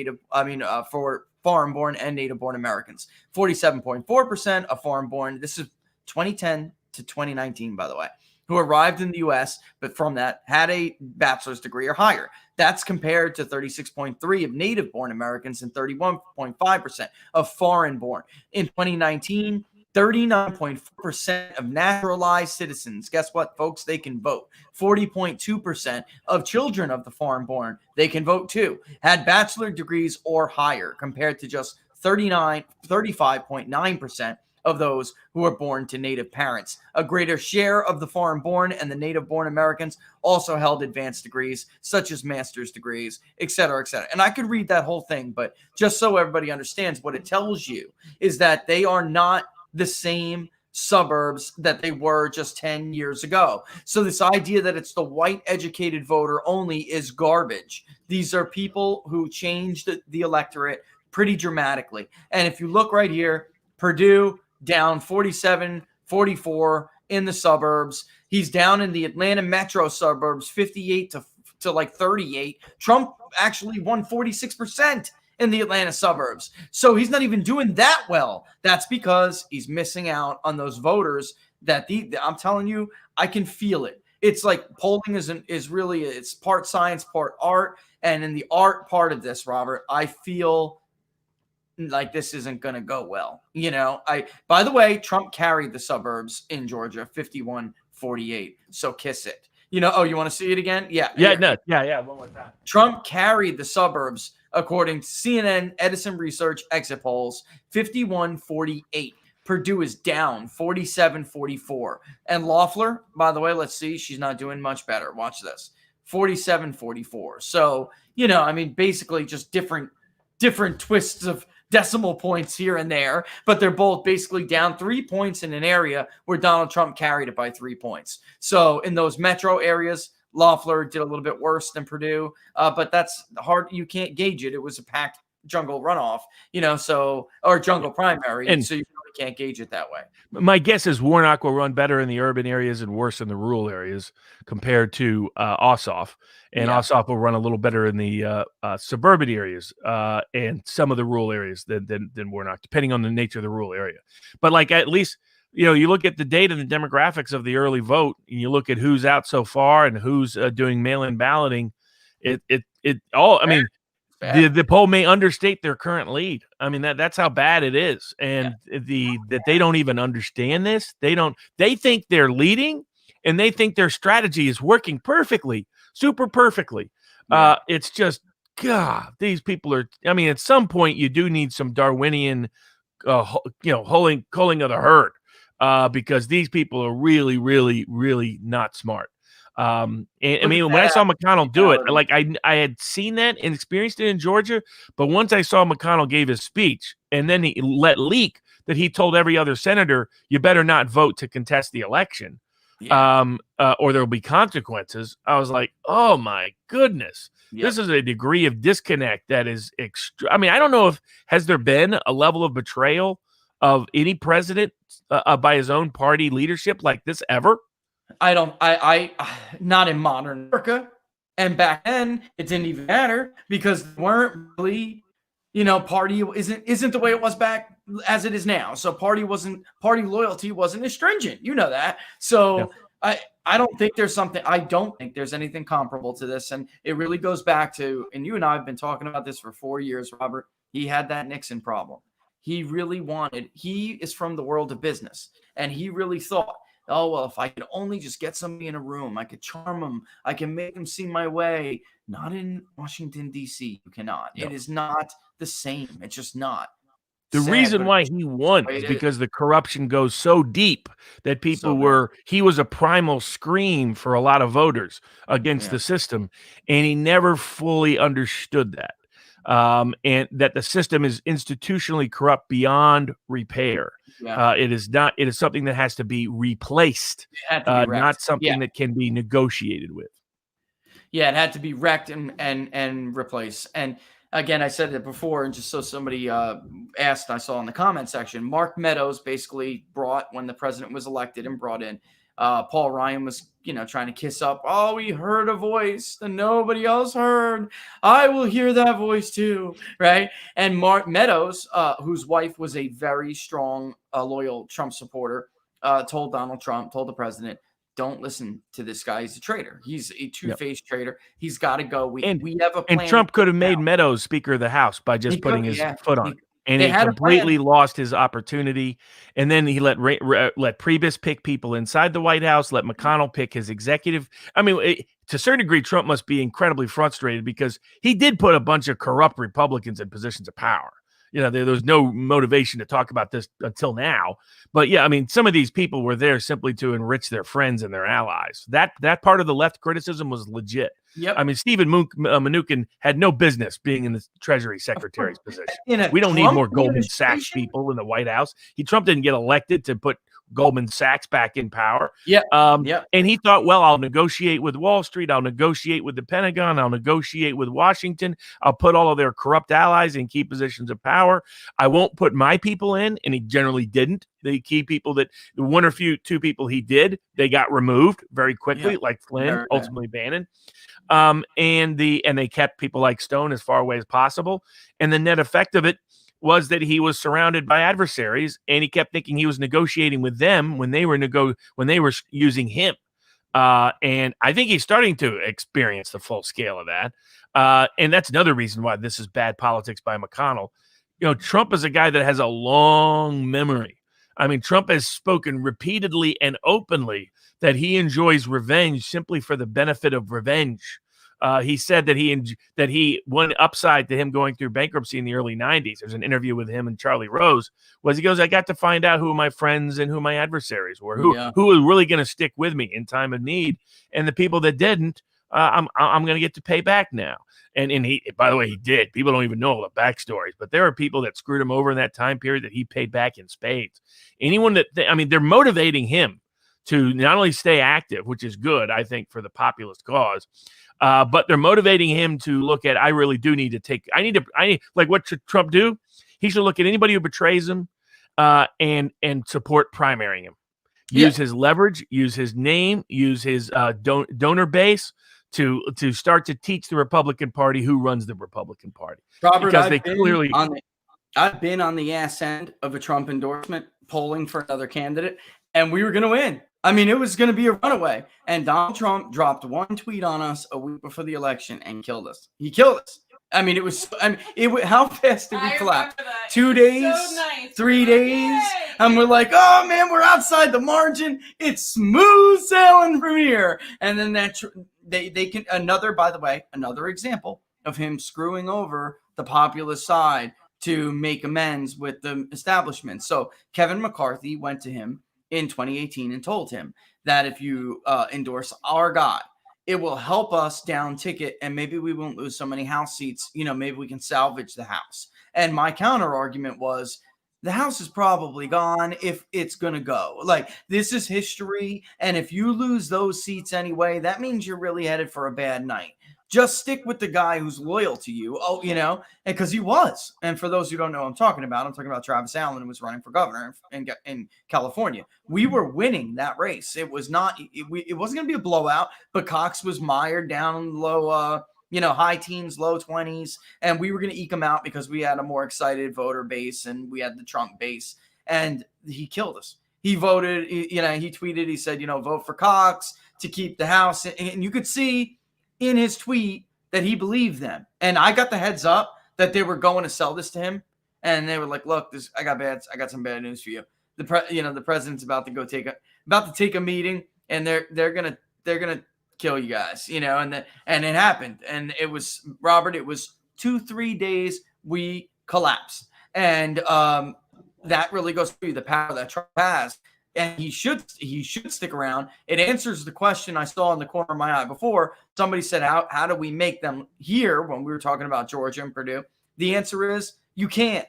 for foreign-born and native-born Americans. 47.4% of foreign-born. This is 2010 to 2019, by the way, who arrived in the U.S., but from that had a bachelor's degree or higher. That's compared to 36.3% of native-born Americans and 31.5% of foreign-born. In 2019, 39.4% of naturalized citizens, guess what, folks? They can vote. 40.2% of children of the foreign-born, they can vote too, had bachelor degrees or higher, compared to just 35.9% of those who were born to native parents. A greater share of the foreign-born and the native-born Americans also held advanced degrees, such as master's degrees, et cetera, et cetera. And I could read that whole thing, but just so everybody understands, what it tells you is that they are not the same suburbs that they were just 10 years ago. So this idea that it's the white educated voter only is garbage. These are people who changed the electorate pretty dramatically. And if you look right here, Perdue down 47-44 in the suburbs. He's down in the Atlanta metro suburbs, 58 to like 38. Trump actually won 46% in the Atlanta suburbs. So he's not even doing that well. That's because he's missing out on those voters that I'm telling you, I can feel it. It's like polling is really, it's part science, part art. And in the art part of this, Robert, I feel like this isn't going to go well. By the way, Trump carried the suburbs in Georgia 51-48. So kiss it. You want to see it again? Yeah. One more time. Trump carried the suburbs according to CNN, Edison Research, exit polls, 51-48. Perdue is down 47-44. And Loeffler, by the way, let's see, she's not doing much better. Watch this. 47-44. So, basically just different twists of decimal points here and there, but they're both basically down 3 points in an area where Donald Trump carried it by 3 points. So in those metro areas, Loeffler did a little bit worse than Perdue, but that's hard. You can't gauge it. It was a packed jungle runoff, or jungle primary, and so you really can't gauge it that way. My guess is Warnock will run better in the urban areas and worse in the rural areas compared to Ossoff. And Ossoff will run a little better in the suburban areas and some of the rural areas than Warnock, depending on the nature of the rural area. But at least, you look at the data and the demographics of the early vote, and you look at who's out so far and who's doing mail-in balloting. The poll may understate their current lead. I mean, that's how bad it is. And that they don't even understand this. They think they're leading, and they think their strategy is working perfectly, super perfectly. It's just, God, these people are, at some point you do need some Darwinian, culling of the herd, because these people are really, really, really not smart. When I saw McConnell do it, I had seen that and experienced it in Georgia, but once I saw McConnell gave his speech and then he let leak that he told every other senator, you better not vote to contest the election, or there will be consequences. I was like, oh my goodness. This is a degree of disconnect that is I mean, I don't know if has there been a level of betrayal of any president by his own party leadership like this ever? I not in modern America. And back then, it didn't even matter because they weren't really, party isn't the way it was back as it is now. So party loyalty wasn't as stringent. You know that. So I don't think there's anything comparable to this. And it really goes back to, and you and I have been talking about this for 4 years, Robert. He had that Nixon problem. He is from the world of business. And he really thought, oh, well, if I could only just get somebody in a room, I could charm them. I can make them see my way. Not in Washington, D.C. You cannot. No. It is not the same. It's just not. The reason why he won is because the corruption goes so deep that he was a primal scream for a lot of voters against the system. And he never fully understood that. And that the system is institutionally corrupt beyond repair. Yeah. It is something that has to be replaced, not something that can be negotiated with. Yeah, it had to be wrecked and replaced. And again, I said it before, and just so somebody asked, I saw in the comment section, Mark Meadows basically when the president was elected and brought in, Paul Ryan was, trying to kiss up. Oh, we heard a voice that nobody else heard. I will hear that voice too, right? And Mark Meadows, whose wife was a very strong, loyal Trump supporter, told the president, don't listen to this guy. He's a traitor. He's a two-faced traitor. He's got to go. We have a plan. And Trump could have made Meadows Speaker of the House by just putting his foot on it. And he completely lost his opportunity. And then he let Priebus pick people inside the White House, let McConnell pick his executive. I mean, to a certain degree, Trump must be incredibly frustrated because he did put a bunch of corrupt Republicans in positions of power. There was no motivation to talk about this until now. But yeah, I mean, some of these people were there simply to enrich their friends and their allies. That part of the left criticism was legit. Yep. I mean, Stephen Mnuchin had no business being in the Treasury Secretary's position. We don't need more Goldman Sachs people in the White House. Trump didn't get elected to put Goldman Sachs back in power. And he thought, well, I'll negotiate with Wall Street. I'll negotiate with the Pentagon. I'll negotiate with Washington. I'll put all of their corrupt allies in key positions of power. I won't put my people in. And he generally didn't. The key people the one or two people he did, they got removed very quickly, like Flynn, ultimately Bannon. And they kept people like Stone as far away as possible. And the net effect of it was that he was surrounded by adversaries, and he kept thinking he was negotiating with them when they were using him. And I think he's starting to experience the full scale of that. And that's another reason why this is bad politics by McConnell. Trump is a guy that has a long memory. I mean, Trump has spoken repeatedly and openly that he enjoys revenge simply for the benefit of revenge. He said that one upside to him going through bankruptcy in the early 90s, there's an interview with him and Charlie Rose, he goes, I got to find out who my friends and who my adversaries were, who was really going to stick with me in time of need. And the people that didn't, I'm going to get to pay back now. And he, by the way, he did. People don't even know all the backstories, but there are people that screwed him over in that time period that he paid back in spades. Anyone they're motivating him to not only stay active, which is good, I think, for the populist cause, but they're motivating him to look at, I really do need to take, like, what should Trump do? He should look at anybody who betrays him and support primarying him. Use his leverage, use his name, use his donor base to start to teach the Republican Party who runs the Republican Party. Robert, I've been on the ass end of a Trump endorsement polling for another candidate, and we were going to win. I mean, it was going to be a runaway. And Donald Trump dropped one tweet on us a week before the election and killed us. He killed us. I mean, how fast did we collapse? 2 days, so nice. 3 days. Yay! And we're like, oh man, we're outside the margin. It's smooth sailing from here. And then another example of him screwing over the populist side to make amends with the establishment. So Kevin McCarthy went to him in 2018 and told him that if you endorse our guy, it will help us down ticket, and maybe we won't lose so many House seats. Maybe we can salvage the House. And my counter argument was, the House is probably gone if it's going to go. Like, this is history, and if you lose those seats anyway, that means you're really headed for a bad night. Just stick with the guy who's loyal to you. Oh, you know, and because he was. And for those who don't know what I'm talking about Travis Allen, who was running for governor in California. We were winning that race. It was not, it wasn't going to be a blowout, but Cox was mired down low, high teens, low 20s, and we were going to eke him out because we had a more excited voter base and we had the Trump base, and he killed us. He voted, he tweeted, he said, vote for Cox to keep the House. And you could see in his tweet that he believed them. And I got the heads up that they were going to sell this to him. And they were like, look, I got some bad news for you. The president's about to take a meeting, and they're going to kill you guys, and it happened. And it was, Robert, it was 2-3 days we collapsed. And that really goes through the power that Trump has. And he should stick around. It answers the question I saw in the corner of my eye before. Somebody said, how do we make them here when we were talking about Georgia and Purdue? The answer is you can't.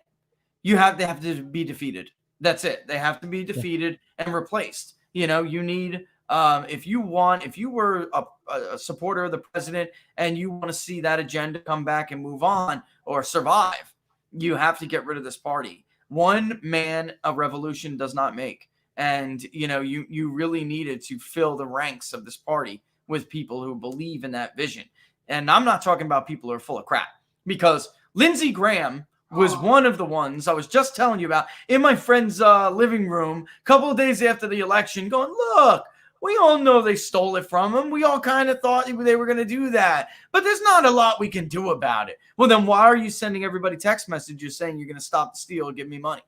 They have to be defeated. That's it. They have to be defeated and replaced. You need if you were a supporter of the president and you want to see that agenda come back and move on or survive, you have to get rid of this party. One man a revolution does not make. And, you really needed to fill the ranks of this party with people who believe in that vision. And I'm not talking about people who are full of crap, because Lindsey Graham was one of the ones I was just telling you about in my friend's living room a couple of days after the election, going, look, we all know they stole it from him. We all kind of thought they were going to do that, but there's not a lot we can do about it. Well, then why are you sending everybody text messages saying you're going to stop the steal, give me money?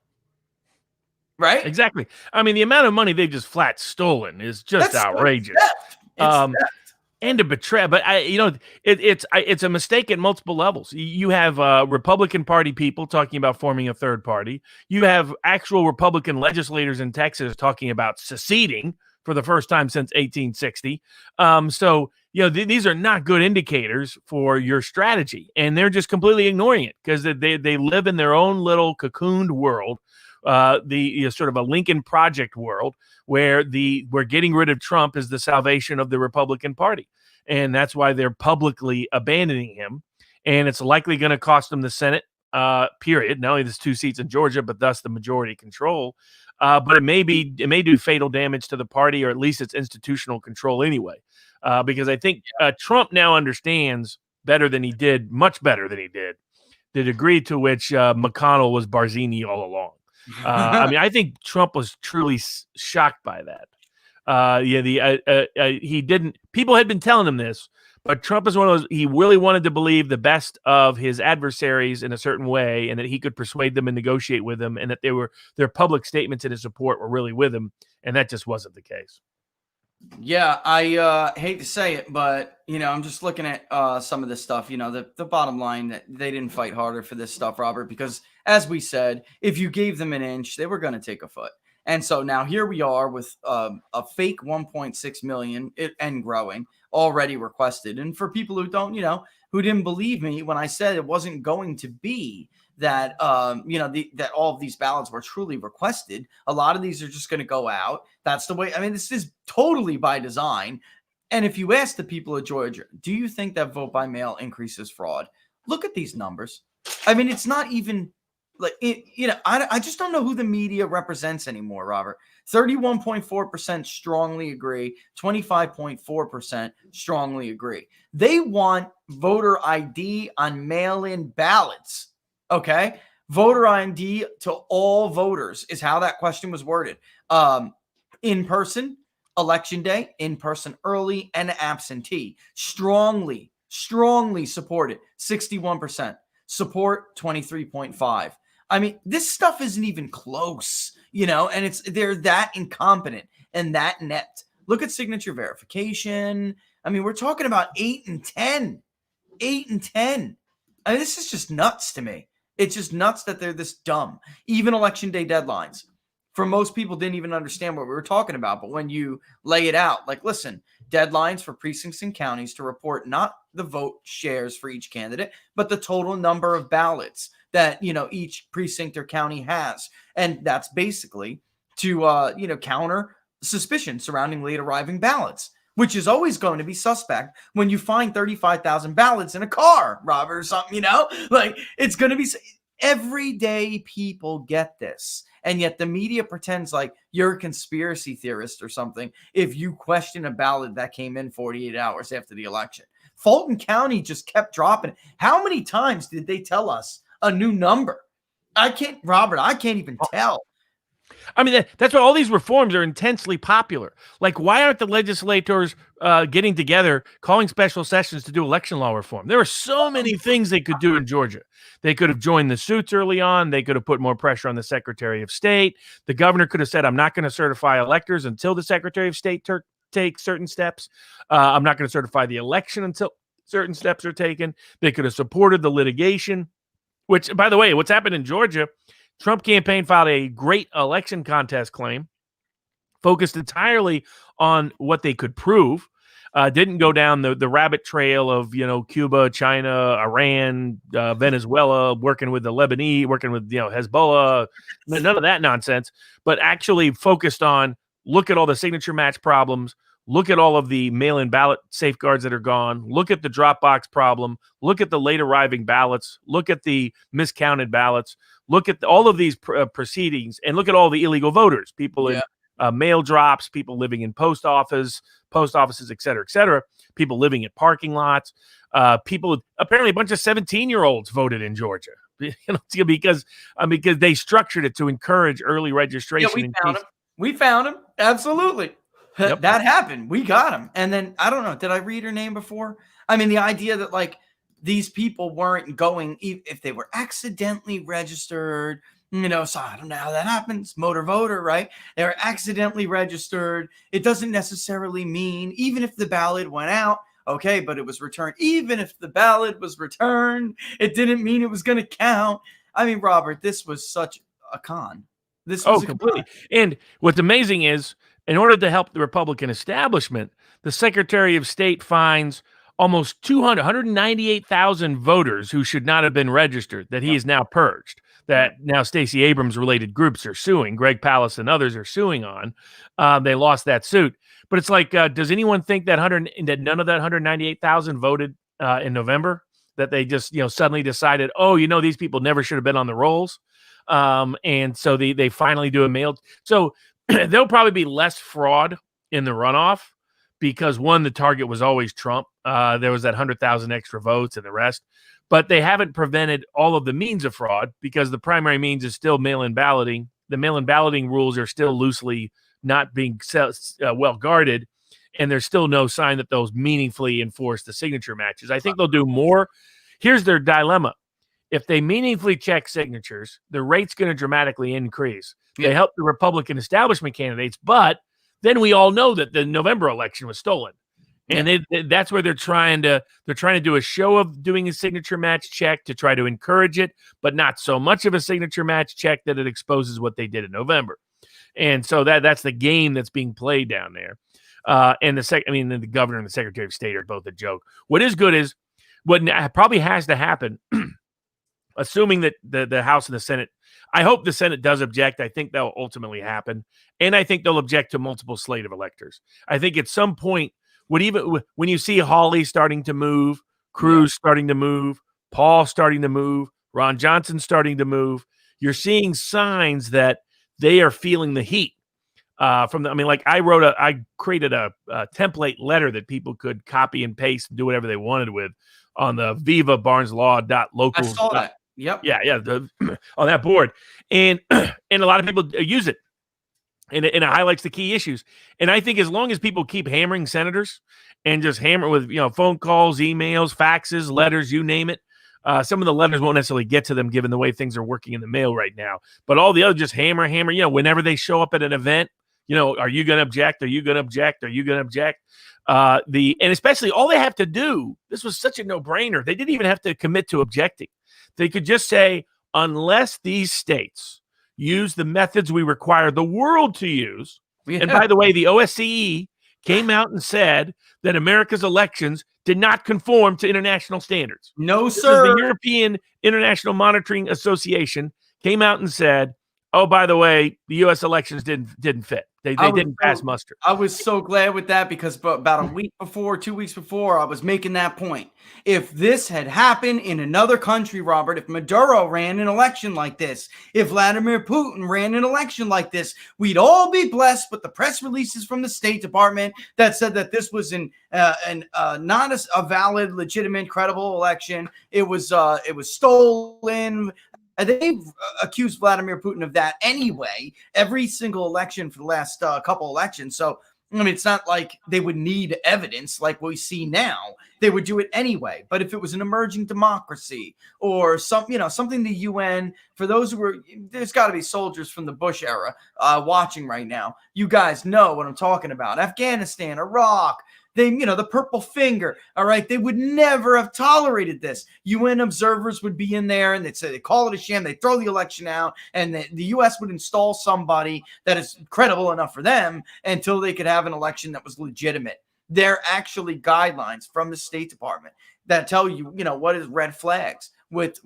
Right? Exactly. I mean, the amount of money they've just flat stolen is just outrageous. And a betrayal. But it's a mistake at multiple levels. You have Republican Party people talking about forming a third party. You have actual Republican legislators in Texas talking about seceding for the first time since 1860. These are not good indicators for your strategy, and they're just completely ignoring it because they live in their own little cocooned world. Sort of a Lincoln Project world where we're getting rid of Trump is the salvation of the Republican Party. And that's why they're publicly abandoning him. And it's likely going to cost them the Senate, period. Not only there's 2 seats in Georgia, but thus the majority control. But it may do fatal damage to the party, or at least its institutional control anyway. Because I think Trump now understands much better than he did, the degree to which McConnell was Barzini all along. I think Trump was truly shocked by that. He didn't. People had been telling him this, but Trump is one of those. He really wanted to believe the best of his adversaries in a certain way, and that he could persuade them and negotiate with them, and that their public statements in his support were really with him, and that just wasn't the case. Yeah, I hate to say it, but I'm just looking at some of this stuff. The bottom line that they didn't fight harder for this stuff, Robert, because as we said, if you gave them an inch, they were going to take a foot. And so now here we are with a fake 1.6 million and growing already requested. And for people who don't, who didn't believe me when I said it wasn't going to be that, that all of these ballots were truly requested, a lot of these are just going to go out. That's the way. I mean, this is totally by design. And if you ask the people of Georgia, do you think that vote by mail increases fraud? Look at these numbers. I mean, it's not even like it, I just don't know who the media represents anymore, Robert. 31.4% strongly agree. 25.4% strongly agree. They want voter ID on mail-in ballots. Okay. Voter ID to all voters is how that question was worded. In person, election day, in person early, and absentee. Strongly supported. 61%. Support 23.5%. I mean, this stuff isn't even close, and they're that incompetent and that inept. Look at signature verification. I mean, we're talking about 8 and 10. 8 and 10. I mean, this is just nuts to me. It's just nuts that they're this dumb. Even election day deadlines. For most people didn't even understand what we were talking about. But when you lay it out, like, listen, deadlines for precincts and counties to report not the vote shares for each candidate, but the total number of ballots that, each precinct or county has. And that's basically to, counter suspicion surrounding late arriving ballots. which is always going to be suspect when you find 35,000 ballots in a car, Robert, or something, like it's going to be everyday people get this. And yet the media pretends like you're a conspiracy theorist or something if you question a ballot that came in 48 hours after the election. Fulton County just kept dropping. How many times did they tell us a new number? I can't even tell. I mean, that's why all these reforms are intensely popular. Like, why aren't the legislators getting together, calling special sessions to do election law reform? There are so many things they could do in Georgia. They could have joined the suits early on. They could have put more pressure on the Secretary of State. The governor could have said, I'm not going to certify electors until the Secretary of State takes certain steps. I'm not going to certify the election until certain steps are taken. They could have supported the litigation, which, by the way, what's happened in Georgia, Trump campaign filed a great election contest claim, focused entirely on what they could prove, didn't go down the rabbit trail of, Cuba, China, Iran, Venezuela, working with the Lebanese, working with, Hezbollah, none of that nonsense, but actually focused on, look at all the signature match problems, look at all of the mail-in ballot safeguards that are gone, look at the Dropbox problem, look at the late arriving ballots, look at the miscounted ballots, look at all of these proceedings, and look at all the illegal voters, people in mail drops, people living in post offices, et cetera, people living at parking lots, apparently a bunch of 17-year-olds voted in Georgia, because they structured it to encourage early registration. Yeah, we found him. Absolutely. Yep. That happened. We got him. And then, I don't know, did I read her name before? I mean, the idea that like these people weren't going, if they were accidentally registered, so I don't know how that happens. Motor voter, right? They were accidentally registered. It doesn't necessarily mean, even if the ballot went out, okay, but it was returned. Even if the ballot was returned, it didn't mean it was going to count. I mean, Robert, this was such a con. This was completely. And what's amazing is, in order to help the Republican establishment, the Secretary of State finds almost 198,000 voters who should not have been registered that he has now purged, that now Stacey Abrams-related groups are suing. Greg Palast and others are suing on. They lost that suit. But it's like, does anyone think that none of that 198,000 voted in November? That they just suddenly decided, these people never should have been on the rolls? And so they finally do a mail. So there'll probably be less fraud in the runoff because, one, the target was always Trump. There was that 100,000 extra votes and the rest. But they haven't prevented all of the means of fraud because the primary means is still mail-in balloting. The mail-in balloting rules are still loosely not being well guarded, and there's still no sign that those meaningfully enforce the signature matches. I think they'll do more. Here's their dilemma. If they meaningfully check signatures, the rate's going to dramatically increase. They help the Republican establishment candidates, but then we all know that the November election was stolen. And that's where they're trying to do a show of doing a signature match check to try to encourage it, but not so much of a signature match check that it exposes what they did in November. And so that's the game that's being played down there. And the governor and the Secretary of State are both a joke. What is good is what probably has to happen, assuming that the House and the Senate, I hope the Senate does object. I think that'll ultimately happen. And I think they'll object to multiple slate of electors. I think at some point, when you see Hawley starting to move, Cruz starting to move, Paul starting to move, Ron Johnson starting to move, you're seeing signs that they are feeling the heat. I created a template letter that people could copy and paste and do whatever they wanted with on the vivabarneslaw.local. I saw that. Yep. Yeah. On that board. And a lot of people use it. And it highlights the key issues. And I think as long as people keep hammering senators and just hammer with, phone calls, emails, faxes, letters, you name it. Some of the letters won't necessarily get to them given the way things are working in the mail right now. But all the other just hammer, whenever they show up at an event, are you going to object? Are you going to object? Are you going to object? And especially all they have to do, this was such a no-brainer. They didn't even have to commit to objecting. They could just say, unless these states use the methods we require the world to use. Yeah. And by the way, the OSCE came out and said that America's elections did not conform to international standards. No, sir. The European International Monitoring Association came out and said oh, by the way, the U.S. elections didn't fit. They didn't pass muster. I was so glad with that because about a week before, 2 weeks before, I was making that point. If this had happened in another country, Robert, if Maduro ran an election like this, if Vladimir Putin ran an election like this, we'd all be blessed with the press releases from the State Department that said that this was not a valid, legitimate, credible election. It was stolen. They've accused Vladimir Putin of that anyway, every single election for the last couple elections. So, I mean, it's not like they would need evidence like we see now. They would do it anyway. But if it was an emerging democracy or something the UN, for those who are, there's got to be soldiers from the Bush era watching right now. You guys know what I'm talking about. Afghanistan, Iraq, the purple finger, all right, they would never have tolerated this. UN observers would be in there and they'd say, they call it a sham, they throw the election out, and the U.S. would install somebody that is credible enough for them until they could have an election that was legitimate. There are actually guidelines from the State Department that tell you, what is red flags with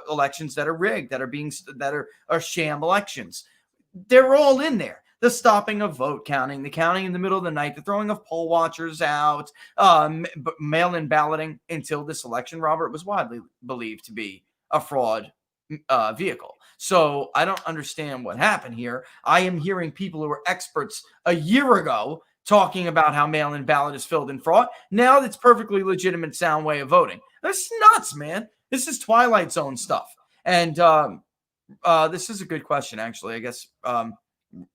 elections that are rigged, that are sham elections. They're all in there. The stopping of vote counting, the counting in the middle of the night, the throwing of poll watchers out, mail-in balloting until this election, Robert, was widely believed to be a fraud vehicle. So I don't understand what happened here. I am hearing people who were experts a year ago talking about how mail-in ballot is filled in fraud. Now it's perfectly legitimate, sound way of voting. That's nuts, man. This is Twilight Zone stuff. And this is a good question, actually. I guess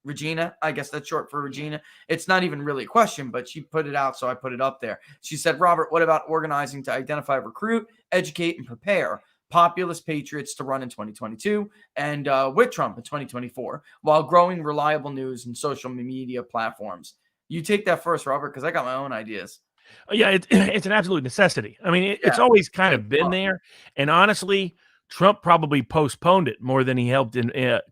Regina, I guess that's short for Regina. It's not even really a question, but she put it out, so I put it up there. She said, Robert, what about organizing to identify, recruit, educate, and prepare populist patriots to run in 2022 and with Trump in 2024 while growing reliable news and social media platforms? You take that first, Robert, because I got my own ideas. Yeah, it's an absolute necessity. I mean, it's always kind of been there. And honestly, Trump probably postponed it more than he helped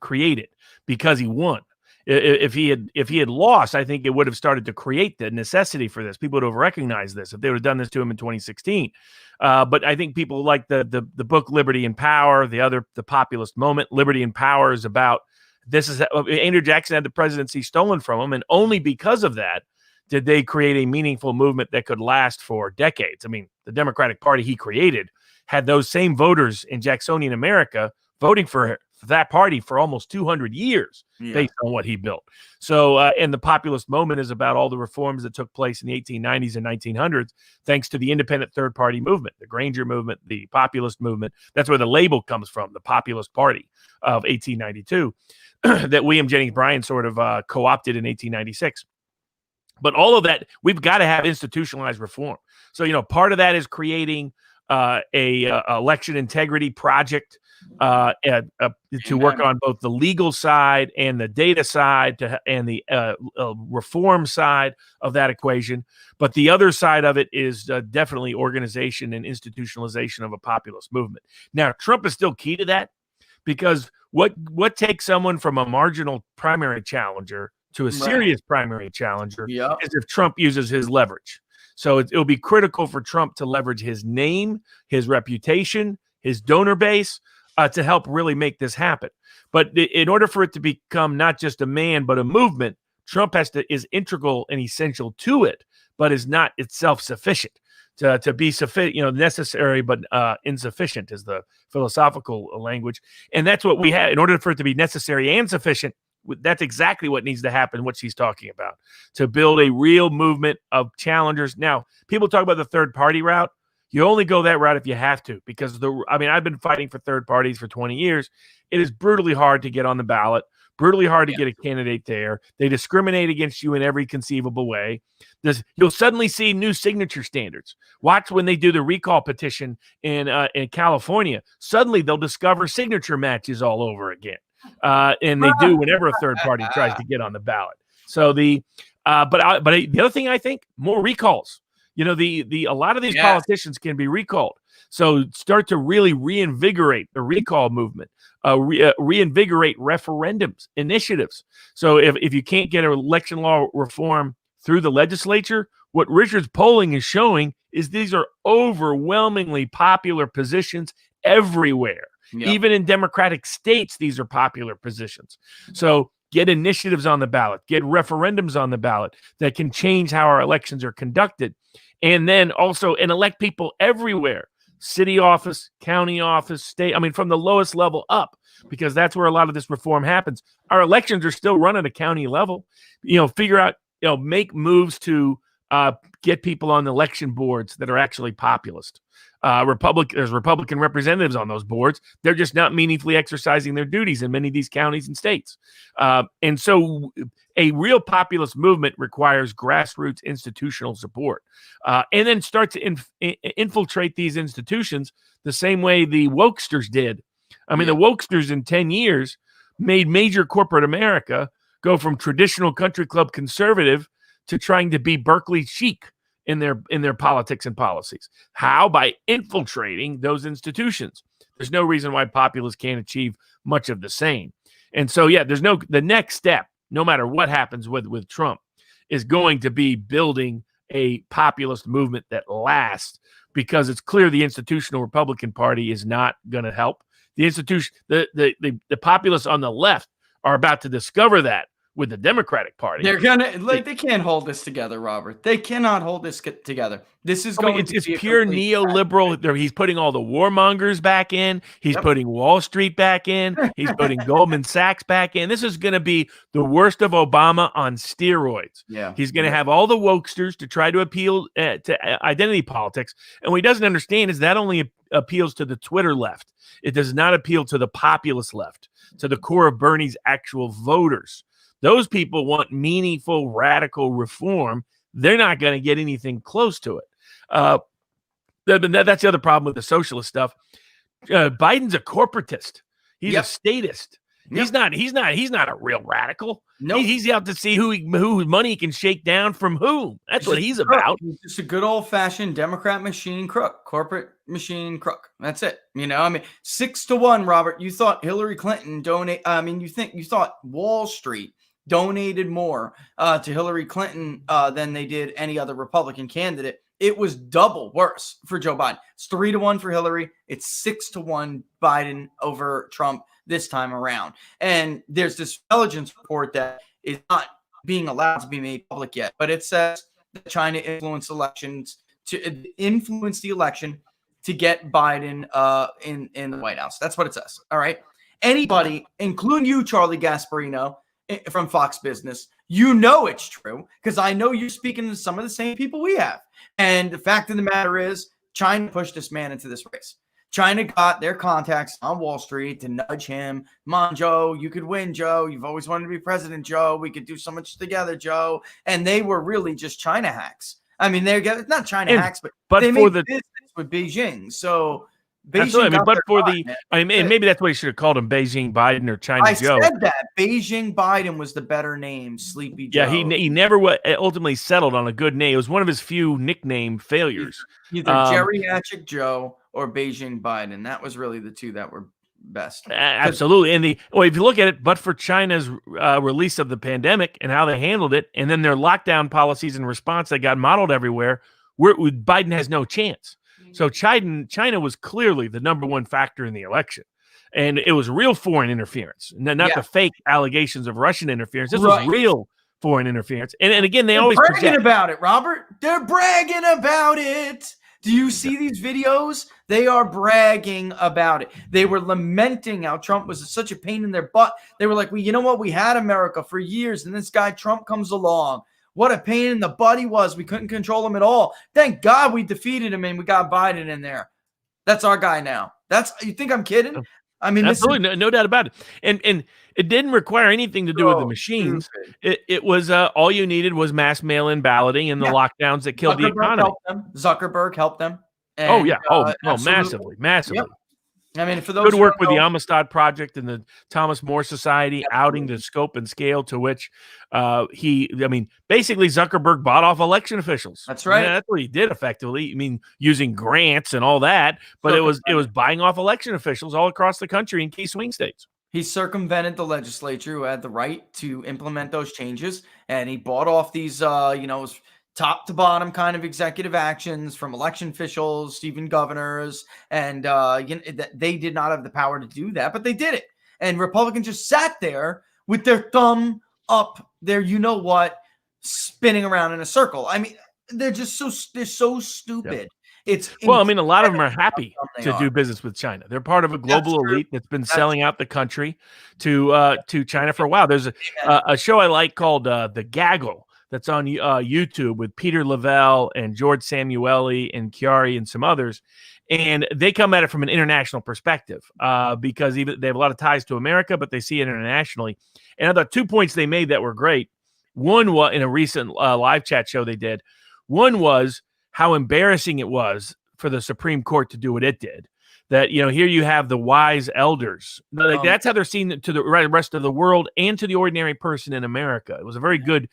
create it because he won. If he had lost, I think it would have started to create the necessity for this. People would have recognized this if they would have done this to him in 2016. But I think people like the book Liberty and Power, the populist moment. Liberty and Power is about Andrew Jackson had the presidency stolen from him, and only because of that did they create a meaningful movement that could last for decades. I mean, the Democratic Party he created had those same voters in Jacksonian America voting for that party for almost 200 years based on what he built. So, and the populist moment is about all the reforms that took place in the 1890s and 1900s, thanks to the independent third party movement, the Granger movement, the populist movement. That's where the label comes from, the Populist Party of 1892 that William Jennings Bryan sort of co-opted in 1896. But all of that, we've got to have institutionalized reform. So, part of that is creating a election integrity project to work on both the legal side and the data side and the reform side of that equation. But the other side of it is definitely organization and institutionalization of a populist movement. Now, Trump is still key to that because what takes someone from a marginal primary challenger to a serious primary challenger is if Trump uses his leverage. So it'll be critical for Trump to leverage his name, his reputation, his donor base to help really make this happen. But in order for it to become not just a man, but a movement, Trump is integral and essential to it, but is not itself sufficient. To be sufficient, necessary but insufficient is the philosophical language. And that's what we have. In order for it to be necessary and sufficient, that's exactly what needs to happen, what she's talking about, to build a real movement of challengers. Now, people talk about the third party route. You only go that route if you have to, because I've been fighting for third parties for 20 years. It is brutally hard to get on the ballot, brutally hard to get a candidate there. They discriminate against you in every conceivable way. You'll suddenly see new signature standards. Watch when they do the recall petition in California. Suddenly they'll discover signature matches all over again. And they do whenever a third party tries to get on the ballot. So but the other thing, I think, more recalls. A lot of these politicians can be recalled. So start to really reinvigorate the recall movement, reinvigorate referendums, initiatives. So if you can't get election law reform through the legislature, what Richard's polling is showing is these are overwhelmingly popular positions everywhere. Yep. Even in Democratic states, these are popular positions. So get initiatives on the ballot, get referendums on the ballot that can change how our elections are conducted. And then also elect people everywhere, city office, county office, state, from the lowest level up, because that's where a lot of this reform happens. Our elections are still run at a county level. Figure out, make moves to get people on the election boards that are actually populist. There's Republican representatives on those boards. They're just not meaningfully exercising their duties in many of these counties and states. And so a real populist movement requires grassroots institutional support, and then start to infiltrate these institutions the same way the wokesters did. The wokesters in 10 years made major corporate America go from traditional country club conservative to trying to be Berkeley chic in their politics and policies. How? By infiltrating those institutions. There's no reason why populists can't achieve much of the same. And so, the next step, no matter what happens with Trump, is going to be building a populist movement that lasts, because it's clear the institutional Republican Party is not going to help. The populists on the left are about to discover that with the Democratic Party. They can't hold this together, Robert. They cannot hold this together. This is it's pure neoliberal. He's putting all the warmongers back in. He's putting Wall Street back in. He's putting Goldman Sachs back in. This is going to be the worst of Obama on steroids. Yeah. He's going to have all the wokesters to try to appeal to identity politics. And what he doesn't understand is that only appeals to the Twitter left. It does not appeal to the populist left, to the core of Bernie's actual voters. Those people want meaningful, radical reform. They're not going to get anything close to it. That's the other problem with the socialist stuff. Biden's a corporatist. He's a statist. Yep. He's not a real radical. No, he's out to see who money he can shake down from whom. That's what he's about. He's just a good old fashioned Democrat machine crook, corporate machine crook. That's it. 6-1, Robert. You thought Hillary Clinton you thought Wall Street donated more to Hillary Clinton than they did any other Republican candidate. It was double worse for Joe Biden. It's 3-1 for Hillary. It's 6-1 Biden over Trump this time around. And there's this intelligence report that is not being allowed to be made public yet, but it says that China influenced the election to get Biden in the White House. That's what it says. All right. Anybody, including you, Charlie Gasparino from Fox Business, it's true, because I know you're speaking to some of the same people we have. And the fact of the matter is, China pushed this man into this race. China got their contacts on Wall Street to nudge him. Come on, Joe, you could win, Joe. You've always wanted to be president, Joe. We could do so much together, Joe. And they were really just China hacks. They're not China hacks, but they made business with Beijing. So Beijing maybe that's what he should have called him, Beijing Biden or China Joe. I said that. Beijing Biden was the better name, Sleepy Joe. Yeah, he never ultimately settled on a good name. It was one of his few nickname failures. Either Geriatric Joe or Beijing Biden. That was really the two that were best. Absolutely. And if you look at it, but for China's release of the pandemic and how they handled it, and then their lockdown policies in response that got modeled everywhere, Biden has no chance. So China was clearly the number one factor in the election. And it was real foreign interference, not the fake allegations of Russian interference. This was real foreign interference. And again, they're always bragging about it, Robert. They're bragging about it. Do you see these videos? They are bragging about it. They were lamenting how Trump was such a pain in their butt. They were like, well, you know what? We had America for years, and this guy Trump comes along. What a pain in the butt he was. We couldn't control him at all. Thank God we defeated him and we got Biden in there. That's our guy now. You think I'm kidding? Absolutely, no doubt about it. And it didn't require anything to do with the machines. It was all you needed was mass mail-in balloting and the lockdowns that killed the economy. Zuckerberg helped them. And, massively. Yep. For those good work with the Amistad Project and the Thomas More Society, outing the scope and scale to which basically Zuckerberg bought off election officials. That's right. That's what he did effectively. Using grants and all that, but it was buying off election officials all across the country in key swing states. He circumvented the legislature who had the right to implement those changes, and he bought off these, top to bottom kind of executive actions from election officials, even governors, and they did not have the power to do that, but they did it. And Republicans just sat there with their thumb up there, spinning around in a circle. I mean, they're so stupid. It's a lot of them are happy to do business with China. They're part of a global elite that's been selling out the country to China for a while. There's a show I like called The Gaggle that's on YouTube with Peter Lavelle and George Samueli and Chiari and some others. And they come at it from an international perspective because they have a lot of ties to America, but they see it internationally. And I thought 2 points they made that were great. One was in a recent live chat show they did. One was how embarrassing it was for the Supreme Court to do what it did. That, here you have the wise elders. That's how they're seen to the rest of the world and to the ordinary person in America. It was a very good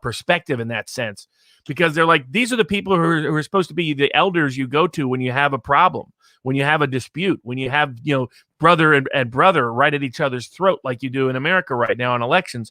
perspective in that sense, because they're like, these are the people who are supposed to be the elders you go to when you have a problem, when you have a dispute, when you have, brother and brother right at each other's throat like you do in America right now on elections.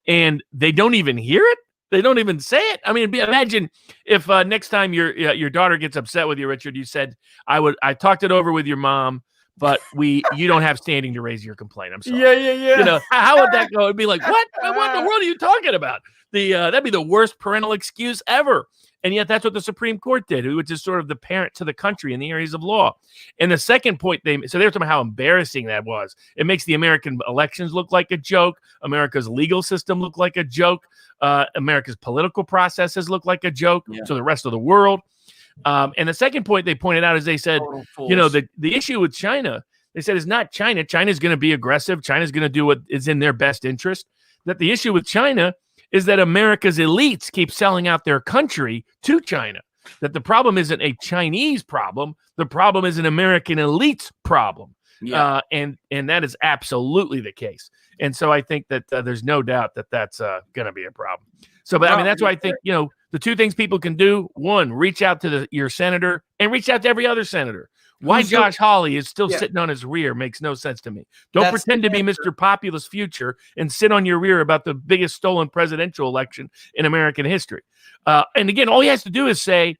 And they don't even hear it. They don't even say it. I mean, imagine if next time your daughter gets upset with you, Richard, you said, I talked it over with your mom, but you don't have standing to raise your complaint. I'm sorry. Yeah. How would that go? It'd be like, what in the world are you talking about? That'd be the worst parental excuse ever. And yet that's what the Supreme Court did, which is sort of the parent to the country in the areas of law. And the second point they were talking about how embarrassing that was. It makes the American elections look like a joke. America's legal system look like a joke. America's political processes look like a joke. Yeah. So the rest of the world. And the second point they pointed out is they said, the issue with China, they said, is not China. China's going to be aggressive. China's going to do what is in their best interest. That the issue with China is that America's elites keep selling out their country to China. That the problem isn't a Chinese problem. The problem is an American elite's problem. Yeah. And that is absolutely the case. And so I think that there's no doubt that that's going to be a problem. So, but that's why I think, the two things people can do: one, reach out to your senator, and reach out to every other senator. Why Josh Hawley is still sitting on his rear makes no sense to me. Don't pretend to be Mr. Populist future and sit on your rear about the biggest stolen presidential election in American history. And again, all he has to do is say,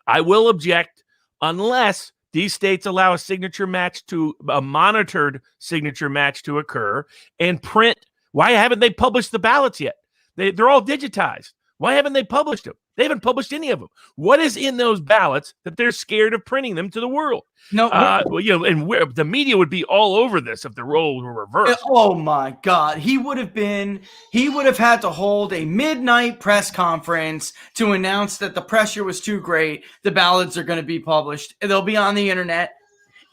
I will object unless these states allow a monitored signature match to occur, and print. Why haven't they published the ballots yet? They're all digitized. Why haven't they published them? They haven't published any of them. What is in those ballots that they're scared of printing them to the world? No, the media would be all over this if the roles were reversed. Oh my God, he would have had to hold a midnight press conference to announce that the pressure was too great. The ballots are going to be published. They'll be on the internet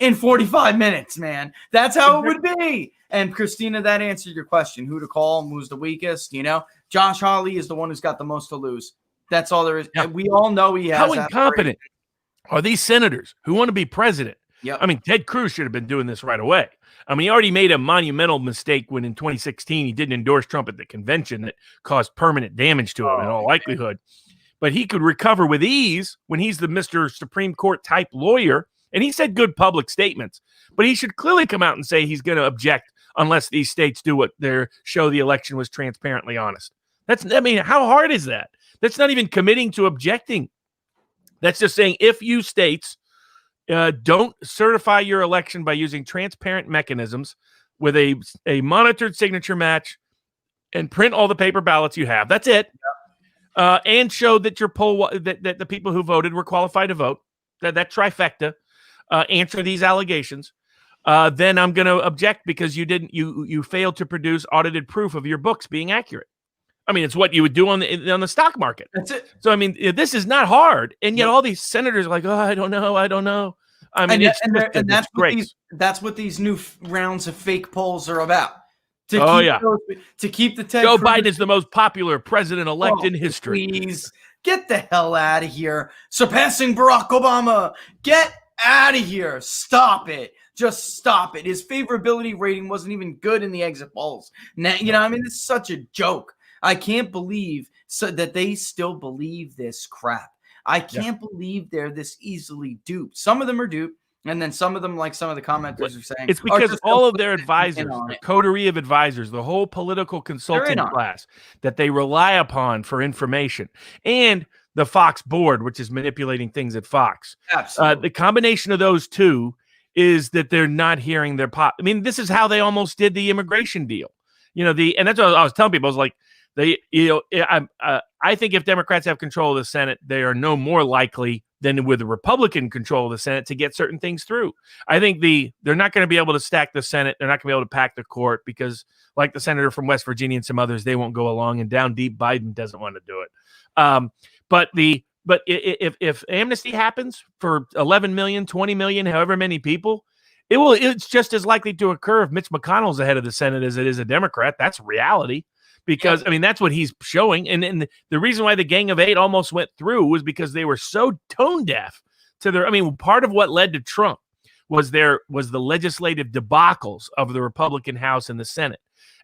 in 45 minutes, man. That's how it would be. And Christina, that answered your question: who to call and who's the weakest? Josh Hawley is the one who's got the most to lose. That's all there is. Yeah. We all know he has. How incompetent are these senators who want to be president? Yep. I mean, Ted Cruz should have been doing this right away. I mean, he already made a monumental mistake when in 2016 he didn't endorse Trump at the convention that caused permanent damage to him in all likelihood. But he could recover with ease when he's the Mr. Supreme Court type lawyer. And he said good public statements. But he should clearly come out and say he's going to object unless these states do what show the election was transparently honest. How hard is that? That's not even committing to objecting. That's just saying if you states don't certify your election by using transparent mechanisms with a monitored signature match and print all the paper ballots you have, that's it. And show that your poll that the people who voted were qualified to vote, that trifecta, answer these allegations, then I'm going to object because you failed to produce audited proof of your books being accurate. I mean, it's what you would do on the stock market. That's it. So, I mean, this is not hard. And yet all these senators are like, oh, I don't know. I mean, that's what these new rounds of fake polls are about. To keep the Ted Joe Cruz, Biden is the most popular president-elect in history. Please, get the hell out of here. Surpassing Barack Obama. Get out of here. Stop it. Just stop it. His favorability rating wasn't even good in the exit polls. Now, it's such a joke. I can't believe that they still believe this crap. I can't believe they're this easily duped. Some of them are duped, and then some of them, like some of the commenters are saying, it's because all of their advisors, the coterie of advisors, the whole political consulting class that they rely upon for information, and the Fox board, which is manipulating things at Fox. Absolutely. The combination of those two is that they're not hearing their I mean, this is how they almost did the immigration deal. And that's what I was telling people. I was like, I think if Democrats have control of the Senate, they are no more likely than with the Republican control of the Senate to get certain things through. I think they're not going to be able to stack the Senate. They're not going to be able to pack the court because, like the senator from West Virginia and some others, they won't go along. And down deep, Biden doesn't want to do it. But if amnesty happens for 11 million, 20 million, however many people, it's just as likely to occur if Mitch McConnell's ahead of the Senate as it is a Democrat. That's reality. Because, I mean, that's what he's showing. And the reason why the Gang of Eight almost went through was because they were so tone deaf to their, I mean, part of what led to Trump was the legislative debacles of the Republican House and the Senate,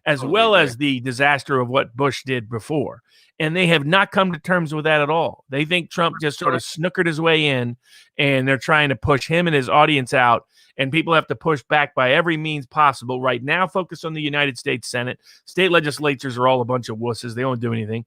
as well as the disaster of what Bush did before. And they have not come to terms with that at all. They think Trump just sort of snookered his way in, and they're trying to push him and his audience out. And people have to push back by every means possible. Right now, focus on the United States Senate. State legislatures are all a bunch of wusses. They don't do anything.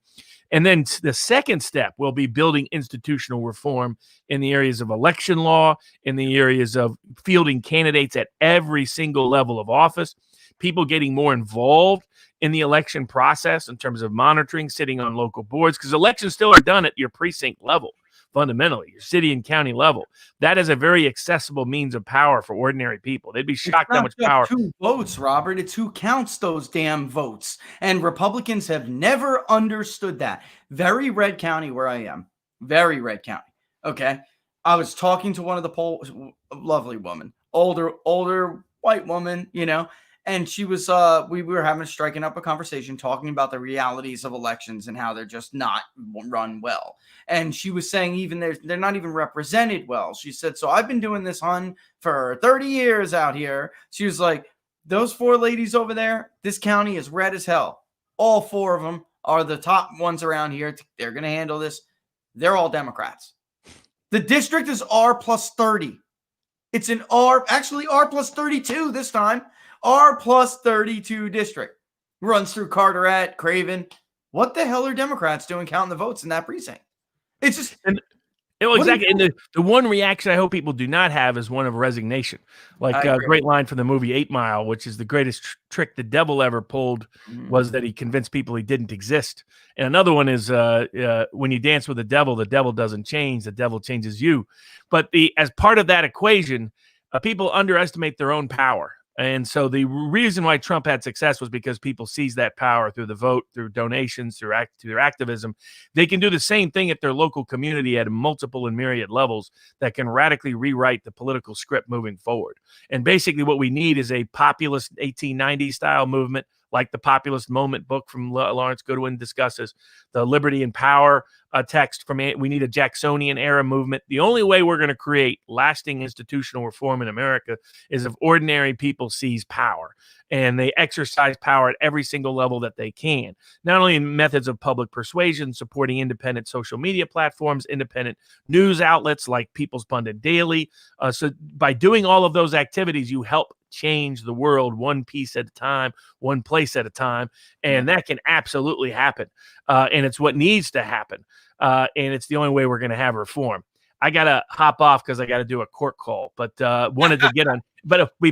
And then the second step will be building institutional reform in the areas of election law, in the areas of fielding candidates at every single level of office, people getting more involved in the election process in terms of monitoring, sitting on local boards, because elections still are done at your precinct level. Fundamentally, your city and county level. That is a very accessible means of power for ordinary people. They'd be shocked how much power. 2 votes, Robert. It's who counts those damn votes. And Republicans have never understood that. Very red county where I am. Very red county. Okay. I was talking to one of the polls, lovely woman, older white woman, and she was, we were striking up a conversation talking about the realities of elections and how they're just not run well. And she was saying even they're not even represented well. She said, so I've been doing this, for 30 years out here. She was like, those 4 ladies over there, this county is red as hell. All 4 of them are the top ones around here. They're going to handle this. They're all Democrats. The district is R plus 30. It's an R plus 32 this time. R plus 32 district runs through Carteret, Craven. What the hell are Democrats doing counting the votes in that precinct? It's just exactly. And the one reaction I hope people do not have is one of resignation. Like a great line from the movie 8 Mile, which is the greatest trick the devil ever pulled, was that he convinced people he didn't exist. And another one is when you dance with the devil doesn't change, the devil changes you. But as part of that equation, people underestimate their own power. And so the reason why Trump had success was because people seized that power through the vote, through donations, through their activism. They can do the same thing at their local community at multiple and myriad levels that can radically rewrite the political script moving forward. And basically what we need is a populist 1890 style movement, like the Populist Moment book from Lawrence Goodwin discusses, the Liberty and Power text from we need a Jacksonian era movement. The only way we're going to create lasting institutional reform in America is if ordinary people seize power and they exercise power at every single level that they can. Not only in methods of public persuasion, supporting independent social media platforms, independent news outlets like People's Pundit Daily. So by doing all of those activities, you help change the world one piece at a time, one place at a time. And that can absolutely happen. And it's what needs to happen. And it's the only way we're going to have reform. I got to hop off because I got to do a court call, but wanted to get on. But we'll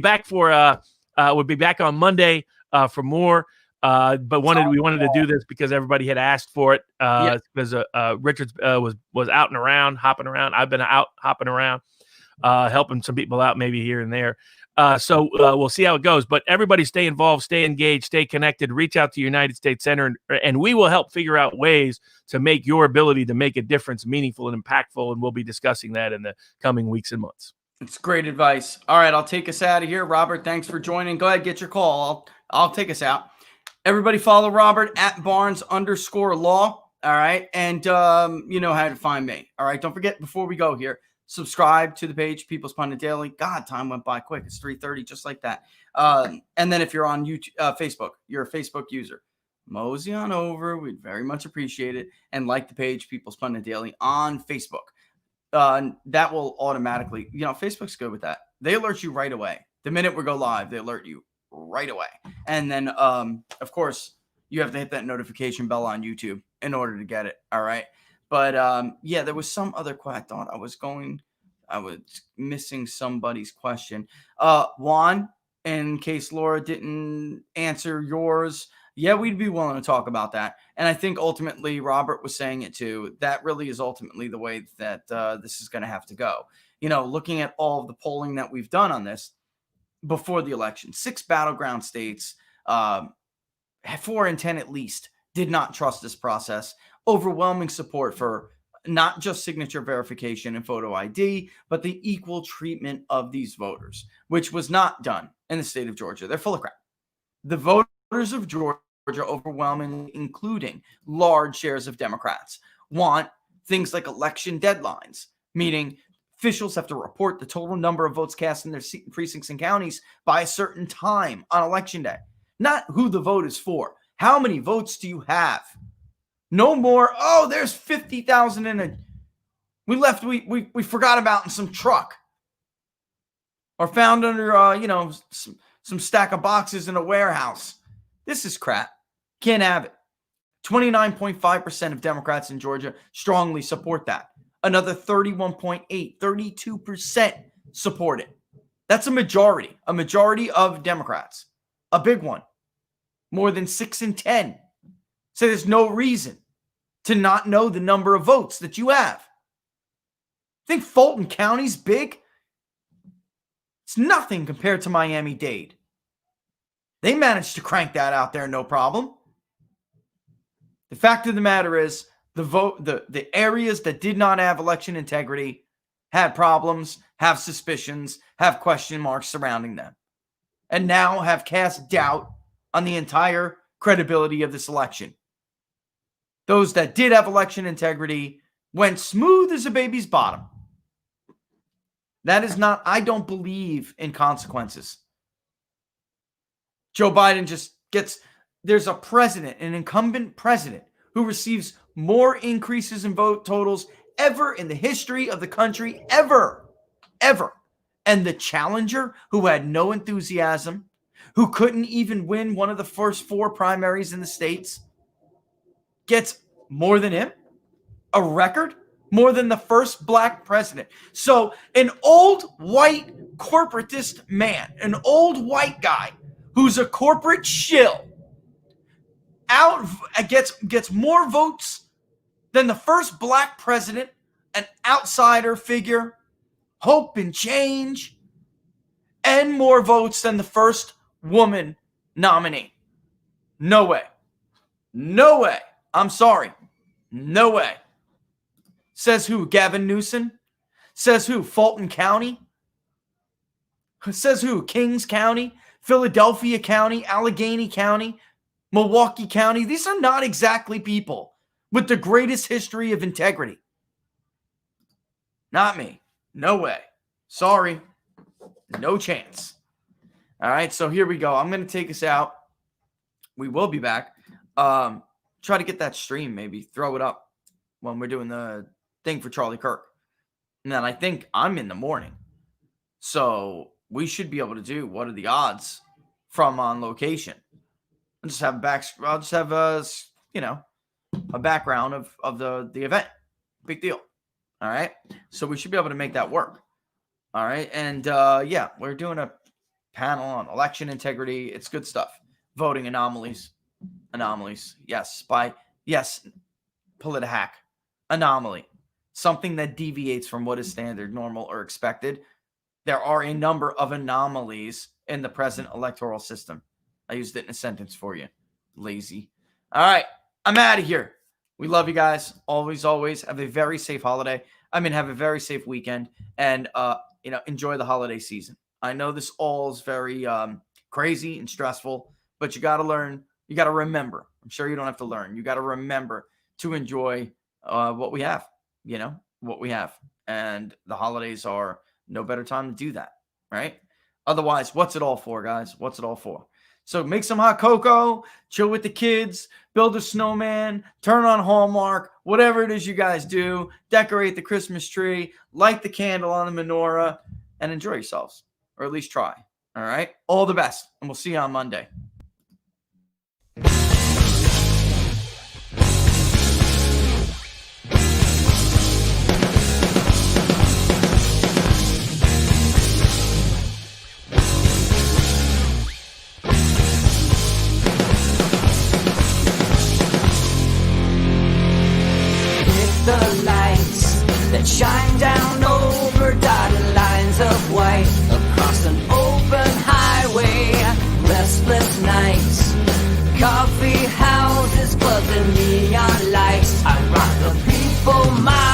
be back on Monday for more. But we wanted to do this because everybody had asked for it. Because Richard was out and around, hopping around. I've been out hopping around, helping some people out maybe here and there. So we'll see how it goes. But everybody stay involved, stay engaged, stay connected, reach out to United States Center, and we will help figure out ways to make your ability to make a difference meaningful and impactful. And we'll be discussing that in the coming weeks and months. It's great advice. All right, I'll take us out of here. Robert, thanks for joining. Go ahead, get your call. I'll take us out. Everybody follow Robert at Barnes_law. All right. And you know how to find me. All right. Don't forget, before we go here, subscribe to the page, People's Pundit Daily. God, time went by quick. It's 3:30, just like that. And then if you're on YouTube, Facebook, you're a Facebook user, mosey on over. We'd very much appreciate it. And like the page, People's Pundit Daily on Facebook. That will automatically, Facebook's good with that. They alert you right away. The minute we go live, they alert you right away. And then, of course, you have to hit that notification bell on YouTube in order to get it. All right. But yeah, there was some other question. I thought I was missing somebody's question. Juan, in case Laura didn't answer yours, yeah, we'd be willing to talk about that. And I think ultimately Robert was saying it too. That really is ultimately the way that this is going to have to go. Looking at all of the polling that we've done on this before the election, 6 battleground states, 4 in 10 at least, did not trust this process. Overwhelming support for not just signature verification and photo ID, but the equal treatment of these voters, which was not done in the state of Georgia. They're full of crap. The voters of Georgia, overwhelmingly, including large shares of Democrats, want things like election deadlines, meaning officials have to report the total number of votes cast in their precincts and counties by a certain time on election day. Not who the vote is for. How many votes do you have? No more, oh, there's 50,000 in a, we forgot about in some truck. Or found under, some stack of boxes in a warehouse. This is crap. Can't have it. 29.5% of Democrats in Georgia strongly support that. Another 31.8, 32% support it. That's a majority of Democrats. A big one. More than 6 in 10. So there's no reason to not know the number of votes that you have. Think Fulton County's big? It's nothing compared to Miami-Dade. They managed to crank that out there, no problem. The fact of the matter is, the areas that did not have election integrity had problems, have suspicions, have question marks surrounding them, and now have cast doubt on the entire credibility of this election. Those that did have election integrity went smooth as a baby's bottom. That is not, I don't believe in consequences. Joe Biden just gets, there's a president, an incumbent president, who receives more increases in vote totals ever in the history of the country, ever. And the challenger, who had no enthusiasm, who couldn't even win one of the first 4 primaries in the states, gets more than him? A record? More than the first black president. So an old white corporatist man, an old white guy who's a corporate shill, gets more votes than the first black president, an outsider figure, hope and change, and more votes than the first woman nominee. No way. No way. I'm sorry. No way. Says who? Gavin Newsom? Says who? Fulton County? Says who? Kings County? Philadelphia County? Allegheny County? Milwaukee County? These are not exactly people with the greatest history of integrity. Not me. No way. Sorry. No chance. All right, so here we go. I'm going to take us out. We will be back. Try to get that stream, maybe. Throw it up when we're doing the thing for Charlie Kirk. And then I think I'm in the morning. So we should be able to do what are the odds from on location. I'll just have a background of the event. Big deal. All right. So we should be able to make that work. All right. And yeah, we're doing a panel on election integrity. It's good stuff. Voting anomalies. Yes. PolitiHack. Anomaly. Something that deviates from what is standard, normal, or expected. There are a number of anomalies in the present electoral system. I used it in a sentence for you. Lazy. All right. I'm out of here. We love you guys. Always have a very safe holiday. Have a very safe weekend, and enjoy the holiday season. I know this all is very crazy and stressful, but you got to learn. You got to remember. I'm sure you don't have to learn. You got to remember to enjoy what we have. What we have, and the holidays are no better time to do that, right? Otherwise, what's it all for, guys? What's it all for? So make some hot cocoa, chill with the kids, build a snowman, turn on Hallmark, whatever it is you guys do, decorate the Christmas tree, light the candle on the menorah, and enjoy yourselves, or at least try. All right? All the best, and we'll see you on Monday. sleepless nights, coffee houses, clubs, and neon lights. I rock the people, my